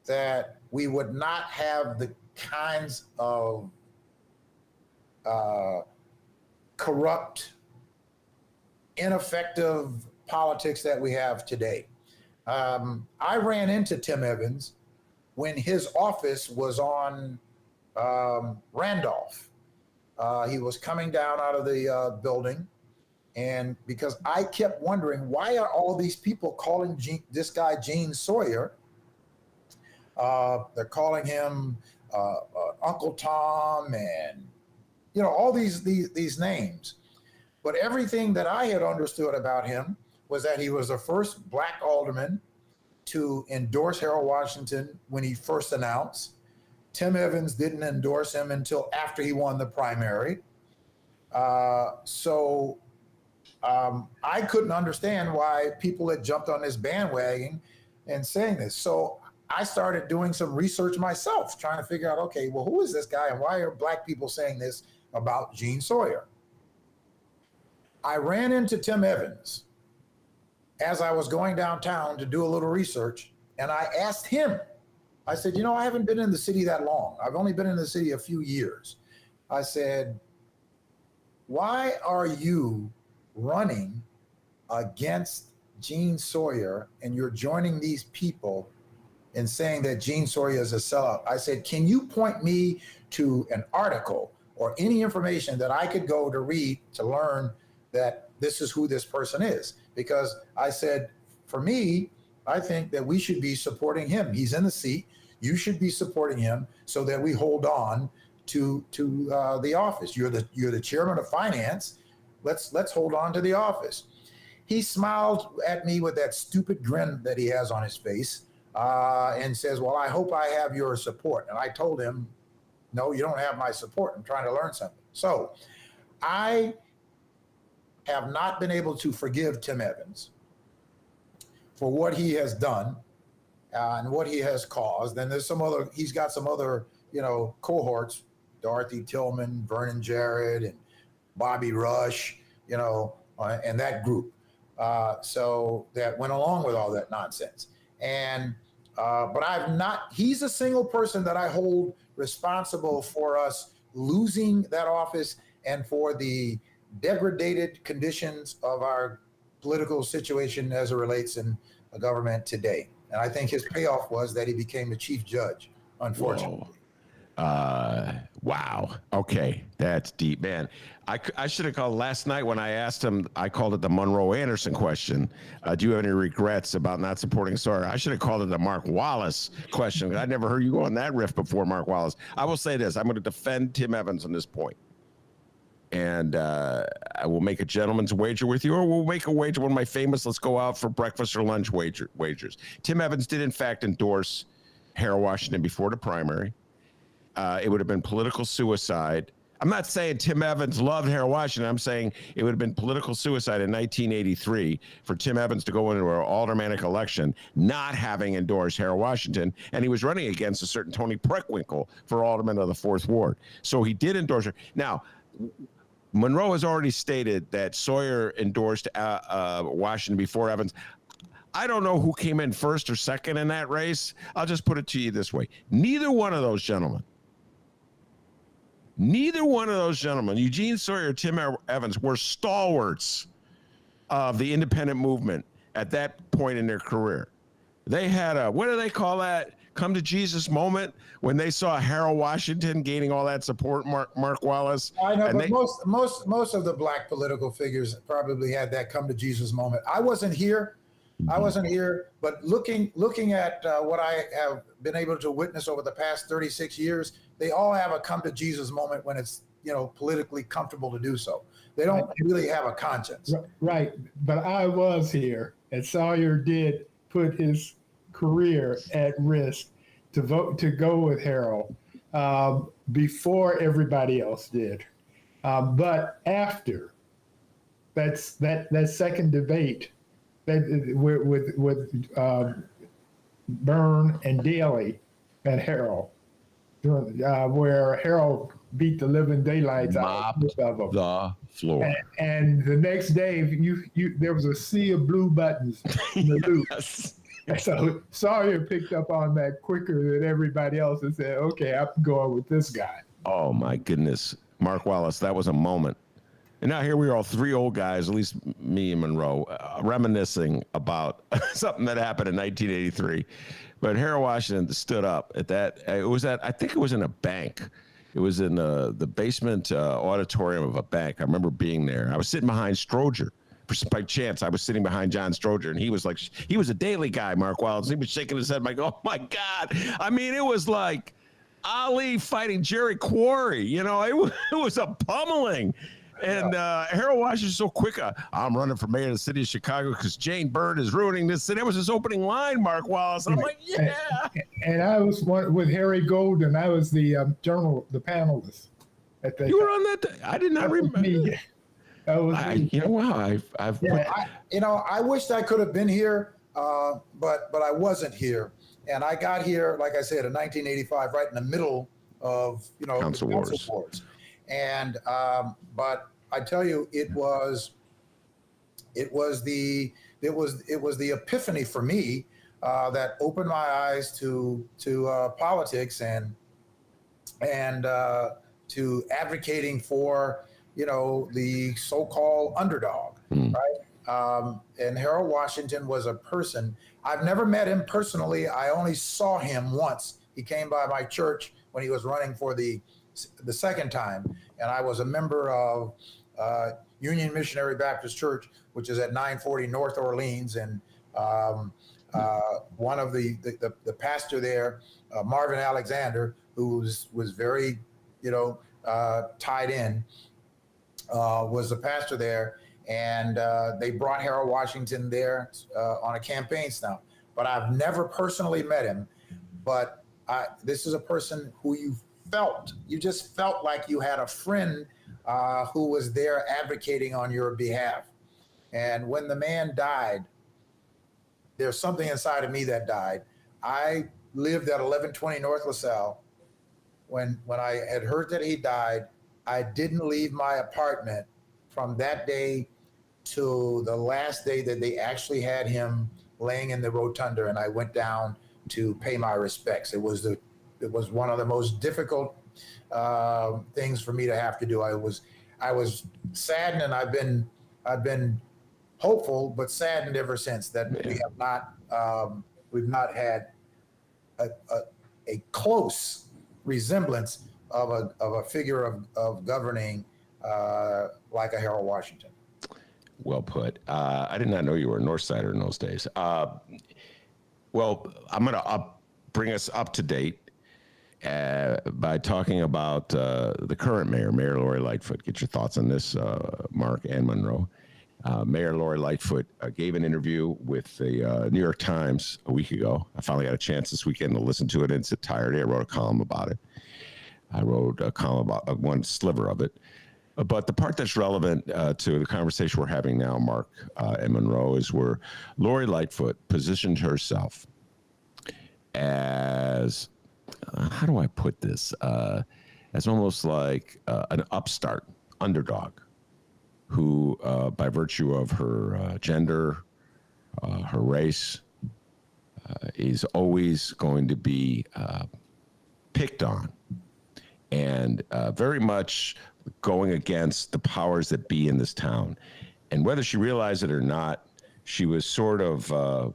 that we would not have the kinds of corrupt, ineffective politics that we have today. I ran into Tim Evans when his office was on Randolph. He was coming down out of the building, and because I kept wondering, why are all these people calling this guy Gene Sawyer? They're calling him Uncle Tom, and all these names. But everything that I had understood about him was that he was the first black alderman to endorse Harold Washington when he first announced. Tim Evans didn't endorse him until after he won the primary. So I couldn't understand why people had jumped on this bandwagon and saying this. So I started doing some research myself, trying to figure out, okay, well, who is this guy and why are black people saying this about Gene Sawyer? I ran into Tim Evans as I was going downtown to do a little research, and I asked him, I said, I haven't been in the city that long. I've only been in the city a few years. I said, why are you running against Gene Sawyer and you're joining these people in saying that Gene Sawyer is a sellout? I said, can you point me to an article or any information that I could go to read to learn that this is who this person is? Because I said, for me, I think that we should be supporting him. He's in the seat. You should be supporting him so that we hold on to the office. You're the chairman of finance. Let's hold on to the office. He smiled at me with that stupid grin that he has on his face and says, well, I hope I have your support. And I told him, no, you don't have my support. I'm trying to learn something. So I have not been able to forgive Tim Evans for what he has done and what he has caused. And he's got some other, cohorts, Dorothy Tillman, Vernon Jarrett, and Bobby Rush, and that group. So that went along with all that nonsense. And, but he's a single person that I hold responsible for us losing that office and for the degraded conditions of our political situation as it relates in the government today. And I think his payoff was that he became the chief judge, unfortunately. Wow. Okay. That's deep, man. I should have called last night when I asked him. I called it the Monroe Anderson question. Do you have any regrets about not supporting Sawyer? I should have called it the Mark Wallace question. I never heard you go on that riff before, Mark Wallace. I will say this. I'm going to defend Tim Evans on this point. And I will make a gentleman's wager with you, or we'll make a wager, one of my famous let's go out for breakfast or lunch wagers. Tim Evans did, in fact, endorse Harold Washington before the primary. It would have been political suicide. I'm not saying Tim Evans loved Harold Washington. I'm saying it would have been political suicide in 1983 for Tim Evans to go into an aldermanic election not having endorsed Harold Washington. And he was running against a certain Tony Preckwinkle for alderman of the 4th Ward. So he did endorse her. Now, Monroe has already stated that Sawyer endorsed Washington before Evans. I don't know who came in first or second in that race. I'll just put it to you this way. Neither one of those gentlemen, Eugene Sawyer or Tim Evans, were stalwarts of the independent movement at that point in their career. They had a, what do they call that? Come to Jesus moment when they saw Harold Washington gaining all that support, Mark Wallace. I know, but most of the black political figures probably had that come to Jesus moment. I wasn't here. But looking at what I have been able to witness over the past 36 years, they all have a come to Jesus moment when it's, politically comfortable to do so. They don't really have a conscience. Right. But I was here, and Sawyer did put his career at risk to go with Harold before everybody else did. But after that second debate, with Byrne and Daley and Harold, where Harold beat the living daylights out of them. The floor. And the next day, there was a sea of blue buttons in the loop. Yes. So Sawyer picked up on that quicker than everybody else and said, okay, I'm going with this guy. Oh, my goodness. Mark Wallace, that was a moment. And now here we are, all three old guys, at least me and Monroe, reminiscing about something that happened in 1983. But Harold Washington stood up at that. I think it was in a bank. It was in the basement auditorium of a bank. I remember being there. I was sitting behind Stroger. By chance, I was sitting behind John Stroger, and he was a Daily guy, Mark Wallace. He was shaking his head like, oh, my God. I mean, it was like Ali fighting Jerry Quarry. It was a pummeling. And Harold Washington's so quick. I'm running for mayor of the city of Chicago because Jane Byrne is ruining this city. That was his opening line, Mark Wallace. And I'm like, yeah. And I was with Harry Golden. I was the panelist. You were on that? I did not remember. I wished I could have been here, but I wasn't here. And I got here, like I said, in 1985, right in the middle of, Council Wars. And but I tell you, it was the epiphany for me that opened my eyes to politics and to advocating for the so-called underdog, right? And Harold Washington was a person. I've never met him personally. I only saw him once. He came by my church when he was running for the second time, and I was a member of Union Missionary Baptist Church, which is at 940 North Orleans, and one of the pastor there, Marvin Alexander, who was very tied in, was the pastor there, and they brought Harold Washington there on a campaign stump. But I've never personally met him. But this is a person who you just felt like you had a friend who was there advocating on your behalf. And when the man died, there's something inside of me that died I lived at 1120 North LaSalle. When I had heard that he died, I didn't leave my apartment from that day to the last day that they actually had him laying in the rotunda, and I went down to pay my respects. It was one of the most difficult things for me to have to do. I was saddened, and I've been hopeful but saddened ever since that we've not had a close resemblance of a figure of governing like a Harold Washington. Well put. I did not know you were a North Sider in those days. Well, I'm going to bring us up to date by talking about the current mayor, Mayor Lori Lightfoot. Get your thoughts on this, Mark and Monroe. Mayor Lori Lightfoot gave an interview with the New York Times a week ago. I finally got a chance this weekend to listen to it in its entirety. I wrote a column about it. I wrote a column about one sliver of it. But the part that's relevant to the conversation we're having now, Mark and Monroe, is where Lori Lightfoot positioned herself as, how do I put this, as almost like an upstart, underdog, who, by virtue of her gender, her race, is always going to be picked on, and very much going against the powers that be in this town. And whether she realized it or not, she was sort of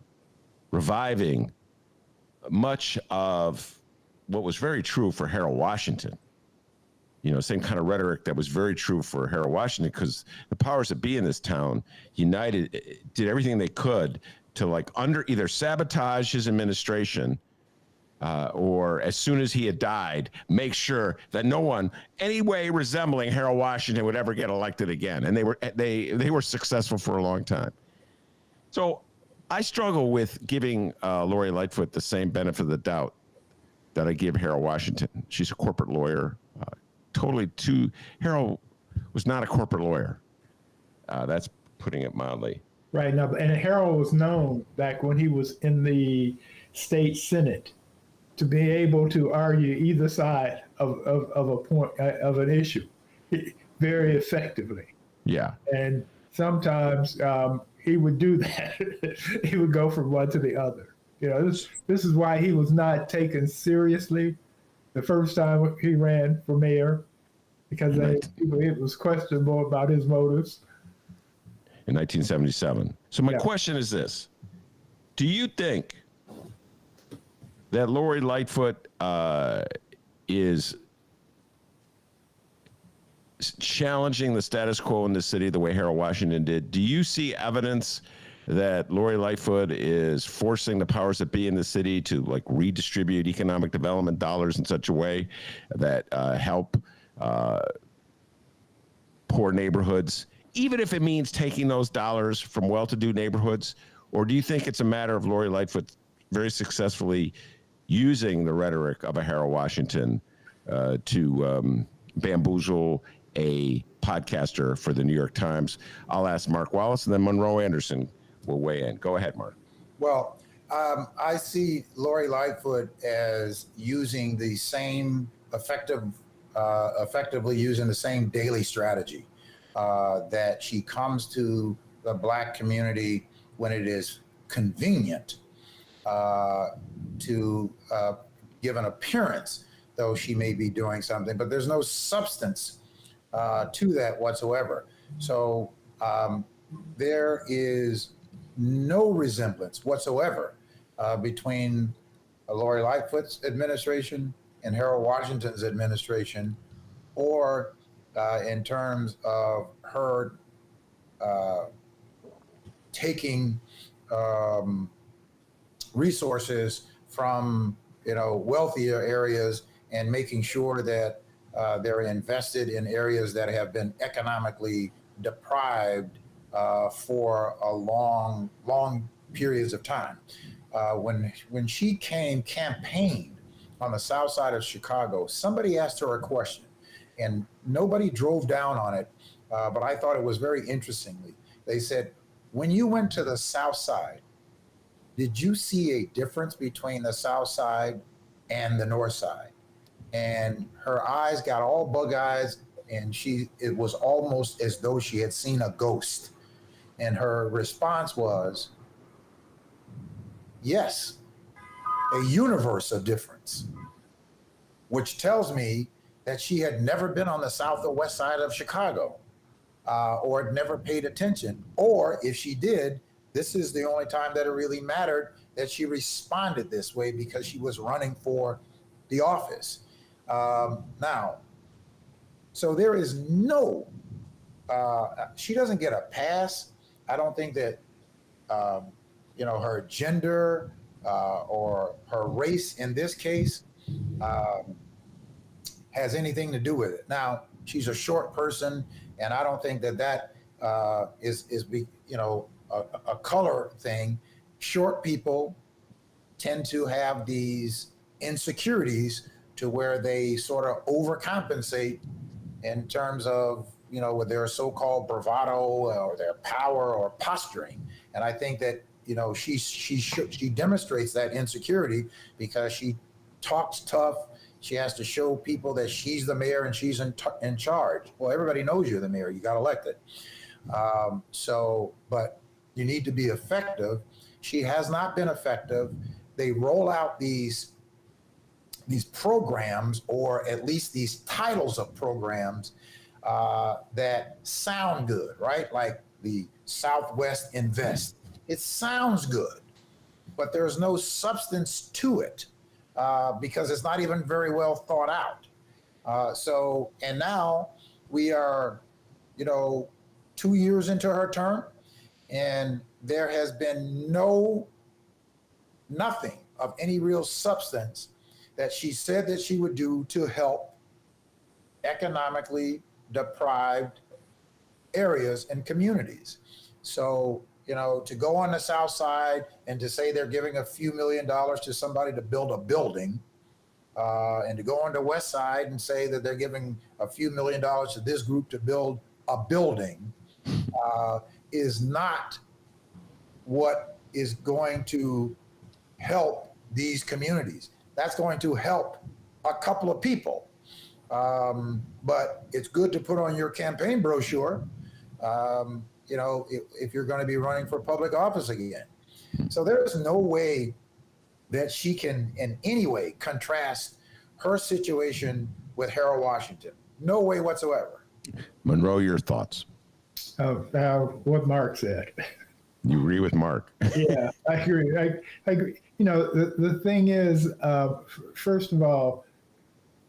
reviving much of what was very true for Harold Washington. You know, same kind of rhetoric that was very true for Harold Washington, because the powers that be in this town united, did everything they could to either sabotage his administration or as soon as he had died, make sure that no one any way resembling Harold Washington would ever get elected again. And they were successful for a long time. So I struggle with giving Lori Lightfoot the same benefit of the doubt that I give Harold Washington. She's a corporate lawyer. Harold was not a corporate lawyer. That's putting it mildly. Right. Now, and Harold was known back when he was in the state Senate to be able to argue either side of a point of an issue very effectively. Yeah. And sometimes he would do that. He would go from one to the other. You know, this is why he was not taken seriously the first time he ran for mayor, because it was questionable about his motives. In 1977. So my question is this: do you think that Lori Lightfoot is challenging the status quo in the city the way Harold Washington did? Do you see evidence that Lori Lightfoot is forcing the powers that be in the city to redistribute economic development dollars in such a way that help poor neighborhoods, even if it means taking those dollars from well-to-do neighborhoods? Or do you think it's a matter of Lori Lightfoot very successfully using the rhetoric of a Harold Washington to bamboozle a podcaster for the New York Times? I'll ask Mark Wallace, and then Monroe Anderson will weigh in. Go ahead, Mark. Well, I see Lori Lightfoot as using the same effectively using the same daily strategy that she comes to the Black community when it is convenient to give an appearance, though she may be doing something, but there's no substance to that whatsoever. So there is no resemblance whatsoever between Lori Lightfoot's administration and Harold Washington's administration, or in terms of her taking resources from wealthier areas and making sure that they're invested in areas that have been economically deprived for a long periods of time. When she campaigned on the south side of Chicago, somebody asked her a question, and nobody drove down on it, but I thought it was very interestingly. They said, when you went to the south side, did you see a difference between the South Side and the North Side? And her eyes got all bug eyes, and it was almost as though she had seen a ghost. And her response was, yes, a universe of difference, which tells me that she had never been on the south or west side of Chicago, or had never paid attention. Or if she did, this is the only time that it really mattered that she responded this way, because she was running for the office. Now, so there is no, she doesn't get a pass. I don't think that, her gender or her race in this case has anything to do with it. Now, she's a short person, and I don't think that is a color thing. Short people tend to have these insecurities to where they sort of overcompensate in terms of, with their so-called bravado or their power or posturing. And I think that, she demonstrates that insecurity because she talks tough. She has to show people that she's the mayor and she's in charge. Well, everybody knows you're the mayor. You got elected. But you need to be effective. She has not been effective. They roll out these programs, or at least these titles of programs that sound good, right? Like the Southwest Invest. It sounds good, but there's no substance to it because it's not even very well thought out. And now we are, 2 years into her term, and there has been nothing of any real substance that she said that she would do to help economically deprived areas and communities. So, to go on the South Side and to say they're giving a few $1 million to somebody to build a building, and to go on the West Side and say that they're giving a few $1 million to this group to build a building, is not what is going to help these communities. That's going to help a couple of people. But it's good to put on your campaign brochure, if you're going to be running for public office again. So there's no way that she can in any way contrast her situation with Harold Washington. No way whatsoever. Monroe, your thoughts? What Mark said. You agree with Mark? Yeah, I agree. I agree. The thing is, first of all,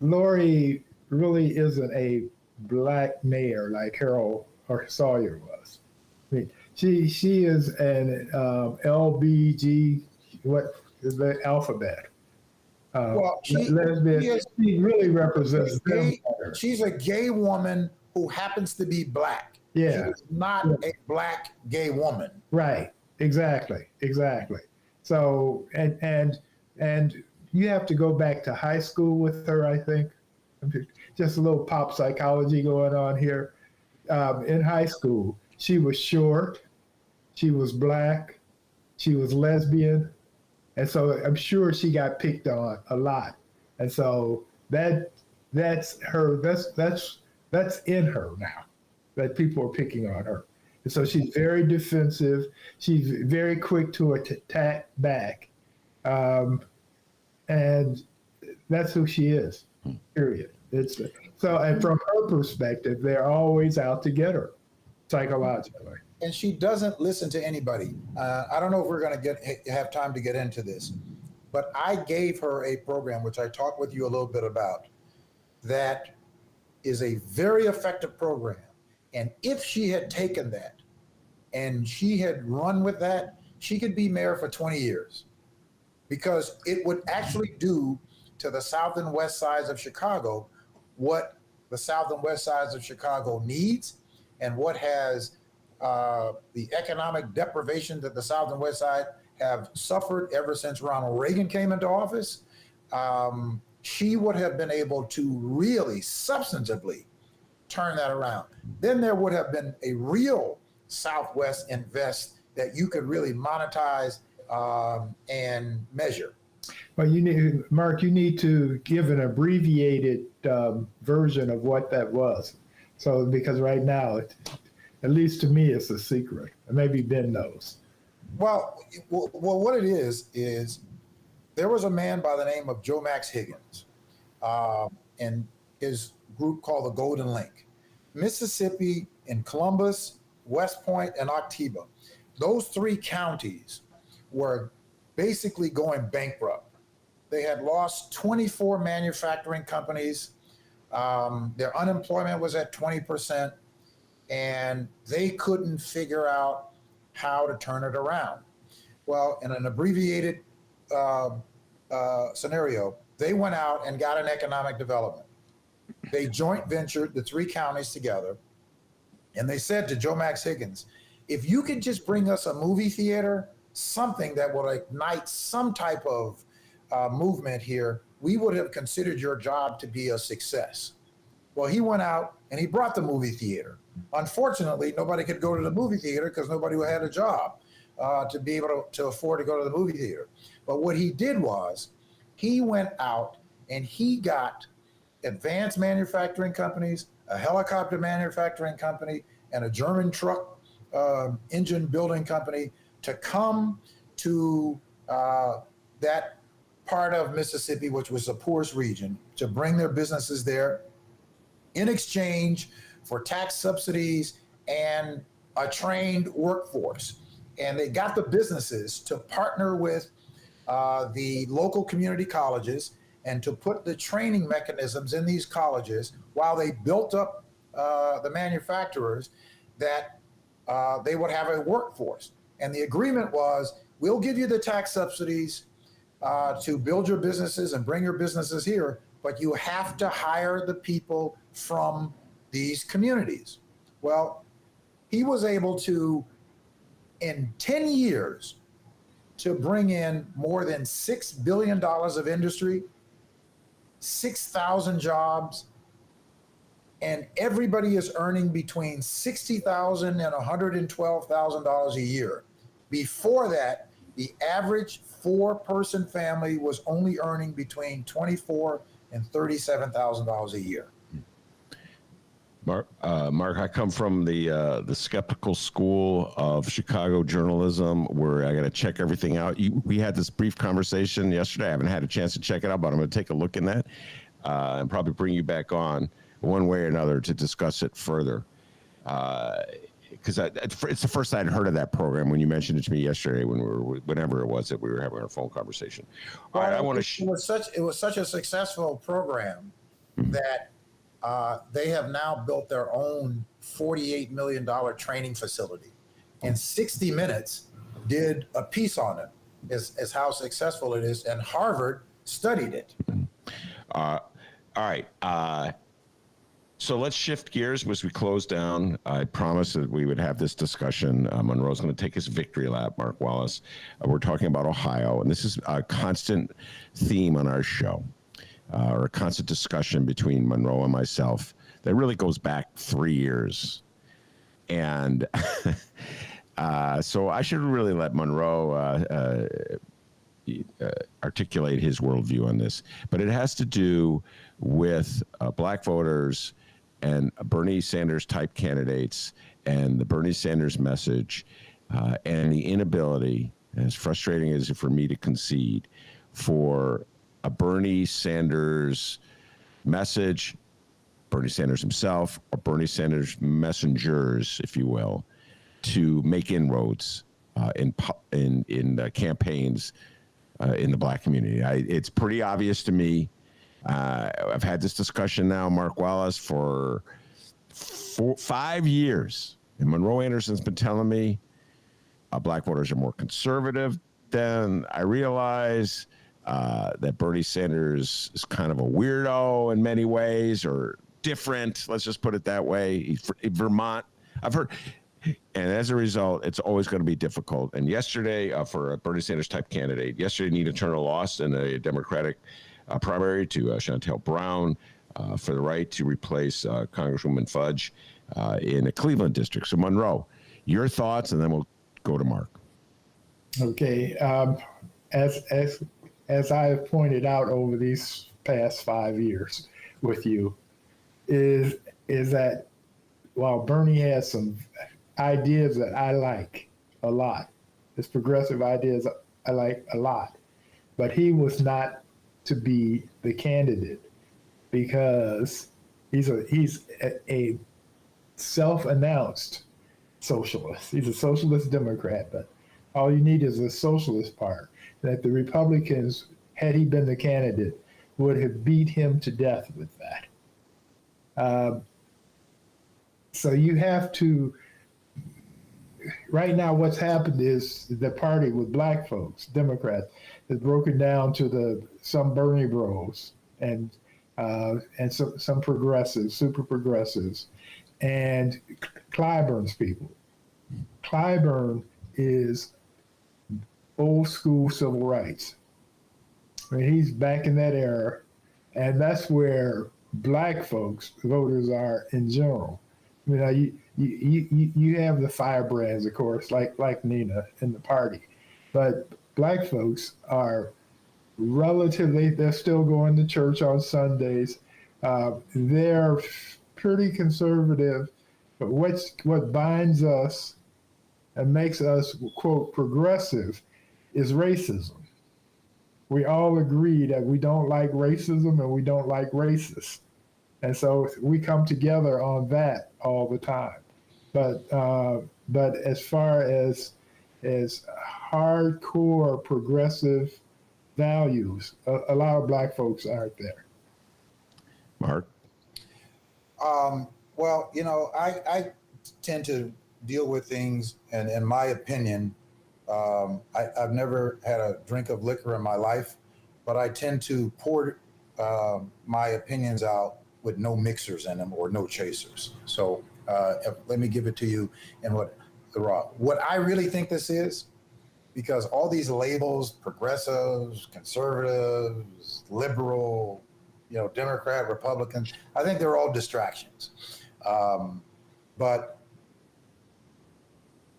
Lori really isn't a black mayor like Harold or Sawyer was. I mean, she is an LBG, what is the alphabet? Lesbian. She really represents them. She's a gay woman who happens to be black. Yeah. She's not a black gay woman. Right. Exactly. So, and you have to go back to high school with her, I think. Just a little pop psychology going on here. In high school, she was short, she was black, she was lesbian, and so I'm sure she got picked on a lot. And so that's her. That's in her now, that people are picking on her. And so she's very defensive. She's very quick to attack back, and that's who she is. Period. And from her perspective, they're always out to get her psychologically. And she doesn't listen to anybody. I don't know if we're going to have time to get into this, but I gave her a program, which I talked with you a little bit about, that is a very effective program. And if she had taken that and she had run with that, she could be mayor for 20 years, because it would actually do to the south and west sides of Chicago what the south and west sides of Chicago needs, and what has the economic deprivation that the south and west side have suffered ever since Ronald Reagan came into office. She would have been able to really substantively turn that around. Then there would have been a real Southwest invest that you could really monetize and measure. Well, Mark, you need to give an abbreviated version of what that was. So, because right now, at least to me, it's a secret. Maybe Ben knows. Well, what it is there was a man by the name of Joe Max Higgins, and his group called the Golden Link. Mississippi in Columbus, West Point, and Octeba. Those three counties were basically going bankrupt. They had lost 24 manufacturing companies. Their unemployment was at 20%, and they couldn't figure out how to turn it around. Well, in an abbreviated scenario, they went out and got an economic development. They joint ventured the three counties together, and they said to Joe Max Higgins, if you could just bring us a movie theater, something that would ignite some type of movement here, we would have considered your job to be a success. Well, he went out and he brought the movie theater. Unfortunately, nobody could go to the movie theater because nobody had a job to be able to afford to go to the movie theater. But what he did was he went out and he got advanced manufacturing companies, a helicopter manufacturing company, and a German truck engine building company to come to that part of Mississippi, which was the poorest region, to bring their businesses there in exchange for tax subsidies and a trained workforce. And they got the businesses to partner with the local community colleges and to put the training mechanisms in these colleges while they built up the manufacturers, that they would have a workforce. And the agreement was, we'll give you the tax subsidies to build your businesses and bring your businesses here, but you have to hire the people from these communities. Well, he was able to, in 10 years, to bring in more than $6 billion of industry, 6,000 jobs, and everybody is earning between $60,000 and $112,000 a year. Before that, the average four-person family was only earning between $24,000 and $37,000 a year. Mark, I come from the skeptical school of Chicago journalism, where I got to check everything out. We had this brief conversation yesterday. I haven't had a chance to check it out, but I'm going to take a look in that and probably bring you back on one way or another to discuss it further. Because it's the first I'd heard of that program when you mentioned it to me yesterday, whenever it was that we were having our phone conversation. All right, I want to. It was such a successful program that they have now built their own $48 million training facility. And 60 Minutes did a piece on it, as how successful it is, and Harvard studied it. All right. So let's shift gears as we close down. I promised that we would have this discussion. Monroe's going to take his victory lap, Mark Wallace. We're talking about Ohio, and this is a constant theme on our show, or a constant discussion between Monroe and myself that really goes back 3 years. And so I should really let Monroe articulate his worldview on this. But it has to do with black voters and Bernie Sanders type candidates and the Bernie Sanders message and the inability, as frustrating as for me to concede, for a Bernie Sanders message, Bernie Sanders himself, or Bernie Sanders messengers, if you will, to make inroads in campaigns in the black community. It's pretty obvious to me. I've had this discussion now, Mark Wallace, for 5 years. And Monroe Anderson's been telling me black voters are more conservative than I realize, that Bernie Sanders is kind of a weirdo in many ways, or different. Let's just put it that way. Vermont, I've heard. And as a result, it's always going to be difficult. And yesterday, for a Bernie Sanders type candidate, Nina Turner lost in a Democratic primary to Chantel Brown for the right to replace Congresswoman Fudge in the Cleveland district. So Monroe, your thoughts, and then we'll go to Mark. Okay, as as as I have pointed out over these past 5 years with you, is that while Bernie has some ideas that I like a lot, his progressive ideas I like a lot, but he was not to be the candidate because he's a self-announced socialist. He's a socialist Democrat, but all you need is a socialist part. That the Republicans, had he been the candidate, would have beat him to death with that. So you have to. Right now, what's happened is the party with black folks, Democrats, has broken down to some Bernie bros and some progressives, super progressives, and Clyburn's people. Clyburn is old school civil rights. I mean, he's back in that era, and that's where black folks, voters, are in general. You know, you have the firebrands, of course, like Nina in the party, but black folks are relatively. They're still going to church on Sundays. They're pretty conservative, but what binds us and makes us, quote, progressive is racism. We all agree that we don't like racism and we don't like racists. And so we come together on that all the time. But as far as hardcore progressive values, a lot of black folks aren't there. Mark? Well, you know, I tend to deal with things, and in my opinion, I've never had a drink of liquor in my life, but I tend to pour my opinions out with no mixers in them or no chasers. So let me give it to you in what I really think this is, because all these labels, progressives, conservatives, liberal, you know, Democrat, Republican, I think they're all distractions. But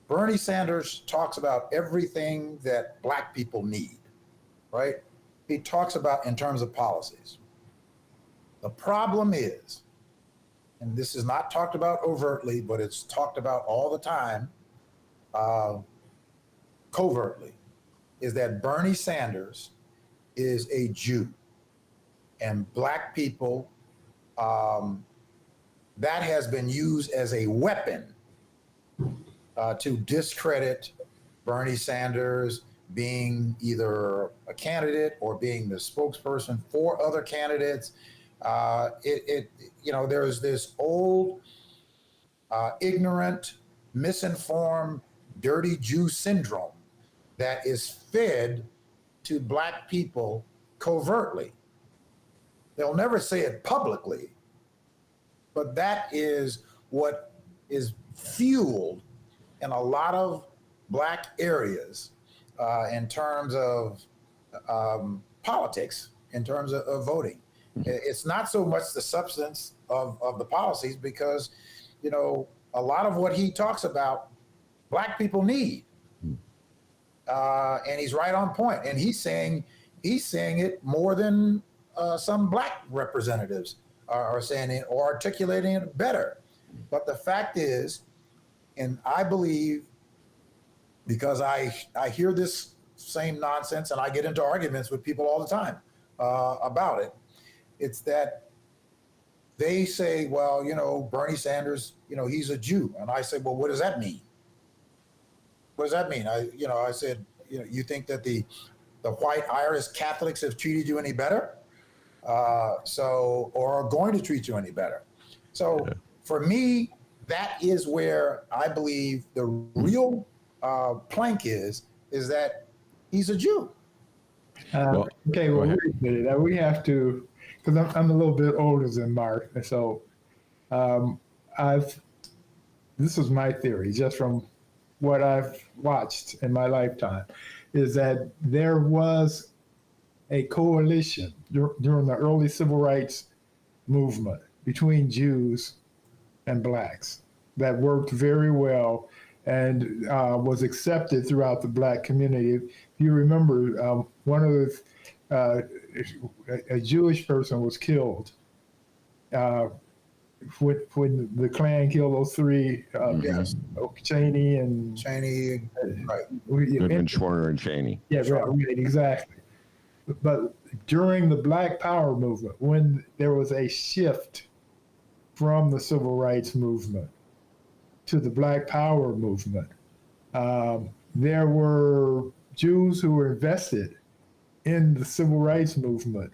Bernie Sanders talks about everything that black people need, right? He talks about in terms of policies. The problem is, and this is not talked about overtly, but it's talked about all the time, covertly, is that Bernie Sanders is a Jew. And black people, that has been used as a weapon to discredit Bernie Sanders being either a candidate or being the spokesperson for other candidates. You know, there's this old, ignorant, misinformed, dirty Jew syndrome that is fed to black people covertly. They'll never say it publicly, but that is what is fueled in a lot of black areas in terms of politics, in terms of voting. It's not so much the substance of the policies, because, you know, a lot of what he talks about, black people need. And he's right on point. And he's saying it more than some black representatives are saying it or articulating it better. But the fact is, and I believe, because I hear this same nonsense and I get into arguments with people all the time about it, it's that they say, well, you know, Bernie Sanders, you know, he's a Jew. And I say, well, what does that mean? What does that mean? I said, you know, you think that the white Irish Catholics have treated you any better? Or are going to treat you any better? So for me, that is where I believe the real plank is that he's a Jew. Okay, well, wait a minute. We have to, because I'm a little bit older than Mark, and so this is my theory, just from what I've watched in my lifetime, is that there was a coalition during the early civil rights movement between Jews and blacks that worked very well, and was accepted throughout the black community. If you remember, one of the, a Jewish person was killed when the Klan killed those three, Yes. Cheney and Cheney, right. Goodman, Schwerner, and Cheney. Yeah, right, exactly. But during the Black Power movement, when there was a shift from the civil rights movement to the Black Power movement, there were Jews who were invested in the civil rights movement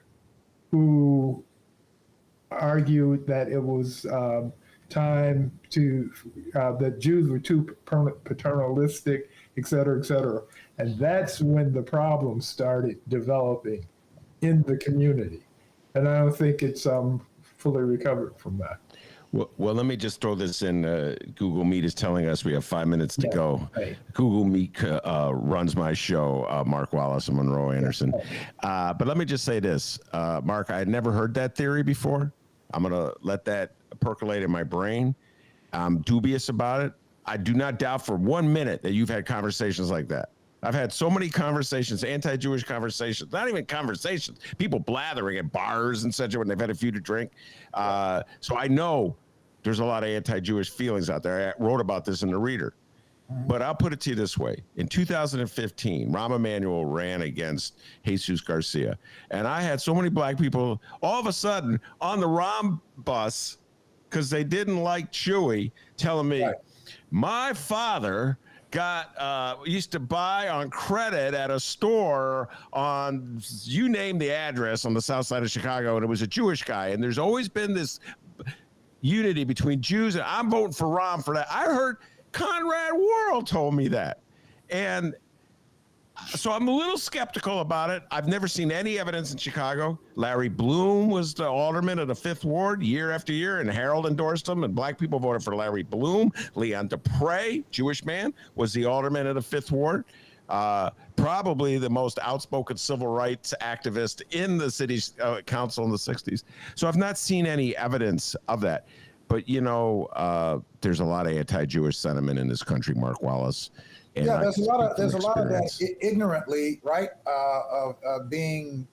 who argued that it was time to, that Jews were too paternalistic, et cetera, et cetera. And that's when the problem started developing in the community. And I don't think it's fully recovered from that. Well, let me just throw this in. Google Meet is telling us we have 5 minutes to go. Right. Google Meet runs my show, Mark Wallace and Monroe Anderson. But let me just say this, Mark, I had never heard that theory before. I'm going to let that percolate in my brain. I'm dubious about it. I do not doubt for 1 minute that you've had conversations like that. I've had so many conversations, anti-Jewish conversations, not even conversations, people blathering at bars and such when they've had a few to drink. So I know there's a lot of anti-Jewish feelings out there. I wrote about this in The Reader. But I'll put it to you this way. In 2015, Rahm Emanuel ran against Jesus Garcia. And I had so many black people all of a sudden on the Rahm bus, because they didn't like Chewy, telling me, my father used to buy on credit at a store on, you name the address, on the south side of Chicago, and it was a Jewish guy. And there's always been this unity between Jews, and I'm voting for Rahm for that. I heard Conrad Worrell told me that. And so I'm a little skeptical about it. I've never seen any evidence in Chicago. Larry Bloom was the alderman of the 5th Ward year after year, and Harold endorsed him, and black people voted for Larry Bloom. Leon Dupre, Jewish man, was the alderman of the 5th Ward. Probably the most outspoken civil rights activist in the city's council in the 60s. So I've not seen any evidence of that. But, you know, there's a lot of anti-Jewish sentiment in this country, Mark Wallace. And yeah, there's a lot of that ignorantly, right? Of being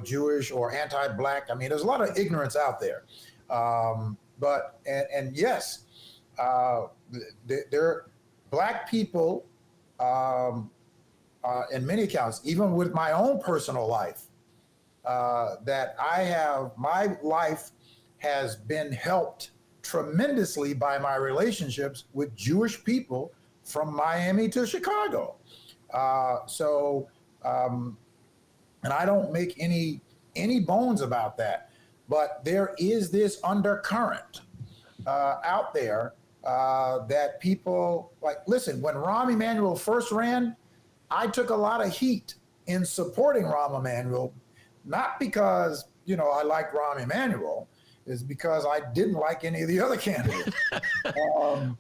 Jewish or anti-black. I mean, there's a lot of ignorance out there. But yes, there black people, in many accounts, even with my own personal life, that my life has been helped tremendously by my relationships with Jewish people from Miami to Chicago. And I don't make any bones about that, but there is this undercurrent out there that people like. Listen, when Rahm Emanuel first ran, I took a lot of heat in supporting Rahm Emanuel, not because I like Rahm Emanuel, is because I didn't like any of the other candidates. And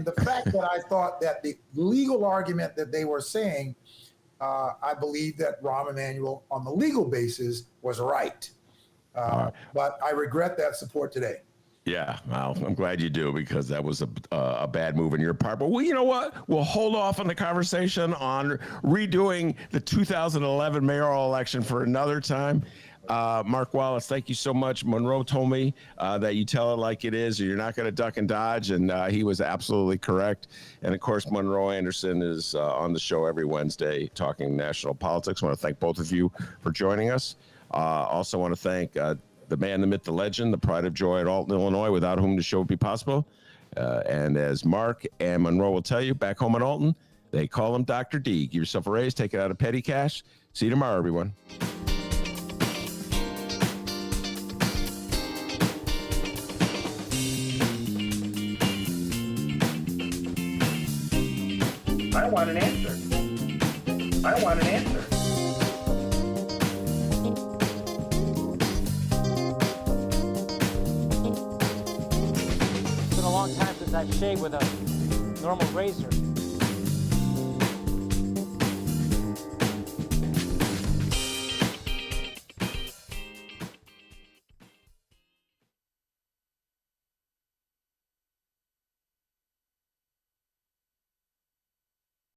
the fact that I thought that the legal argument that they were saying, I believe that Rahm Emanuel on the legal basis was right. But I regret that support today. Yeah, well, I'm glad you do, because that was a bad move on your part. But you know what? We'll hold off on the conversation on redoing the 2011 mayoral election for another time. Mark Wallace, thank you so much. Monroe told me that you tell it like it is, or you're not going to duck and dodge, and he was absolutely correct. And of course, Monroe Anderson is on the show every Wednesday talking national politics. I want to thank both of you for joining us. Also want to thank the man, the myth, the legend, the pride of joy at Alton, Illinois, without whom the show would be possible. And as Mark and Monroe will tell you, back home in Alton, they call him Dr. D. Give yourself a raise, take it out of petty cash. See you tomorrow, everyone. I want an answer. I want an answer. It's been a long time since I've shaved with a normal razor.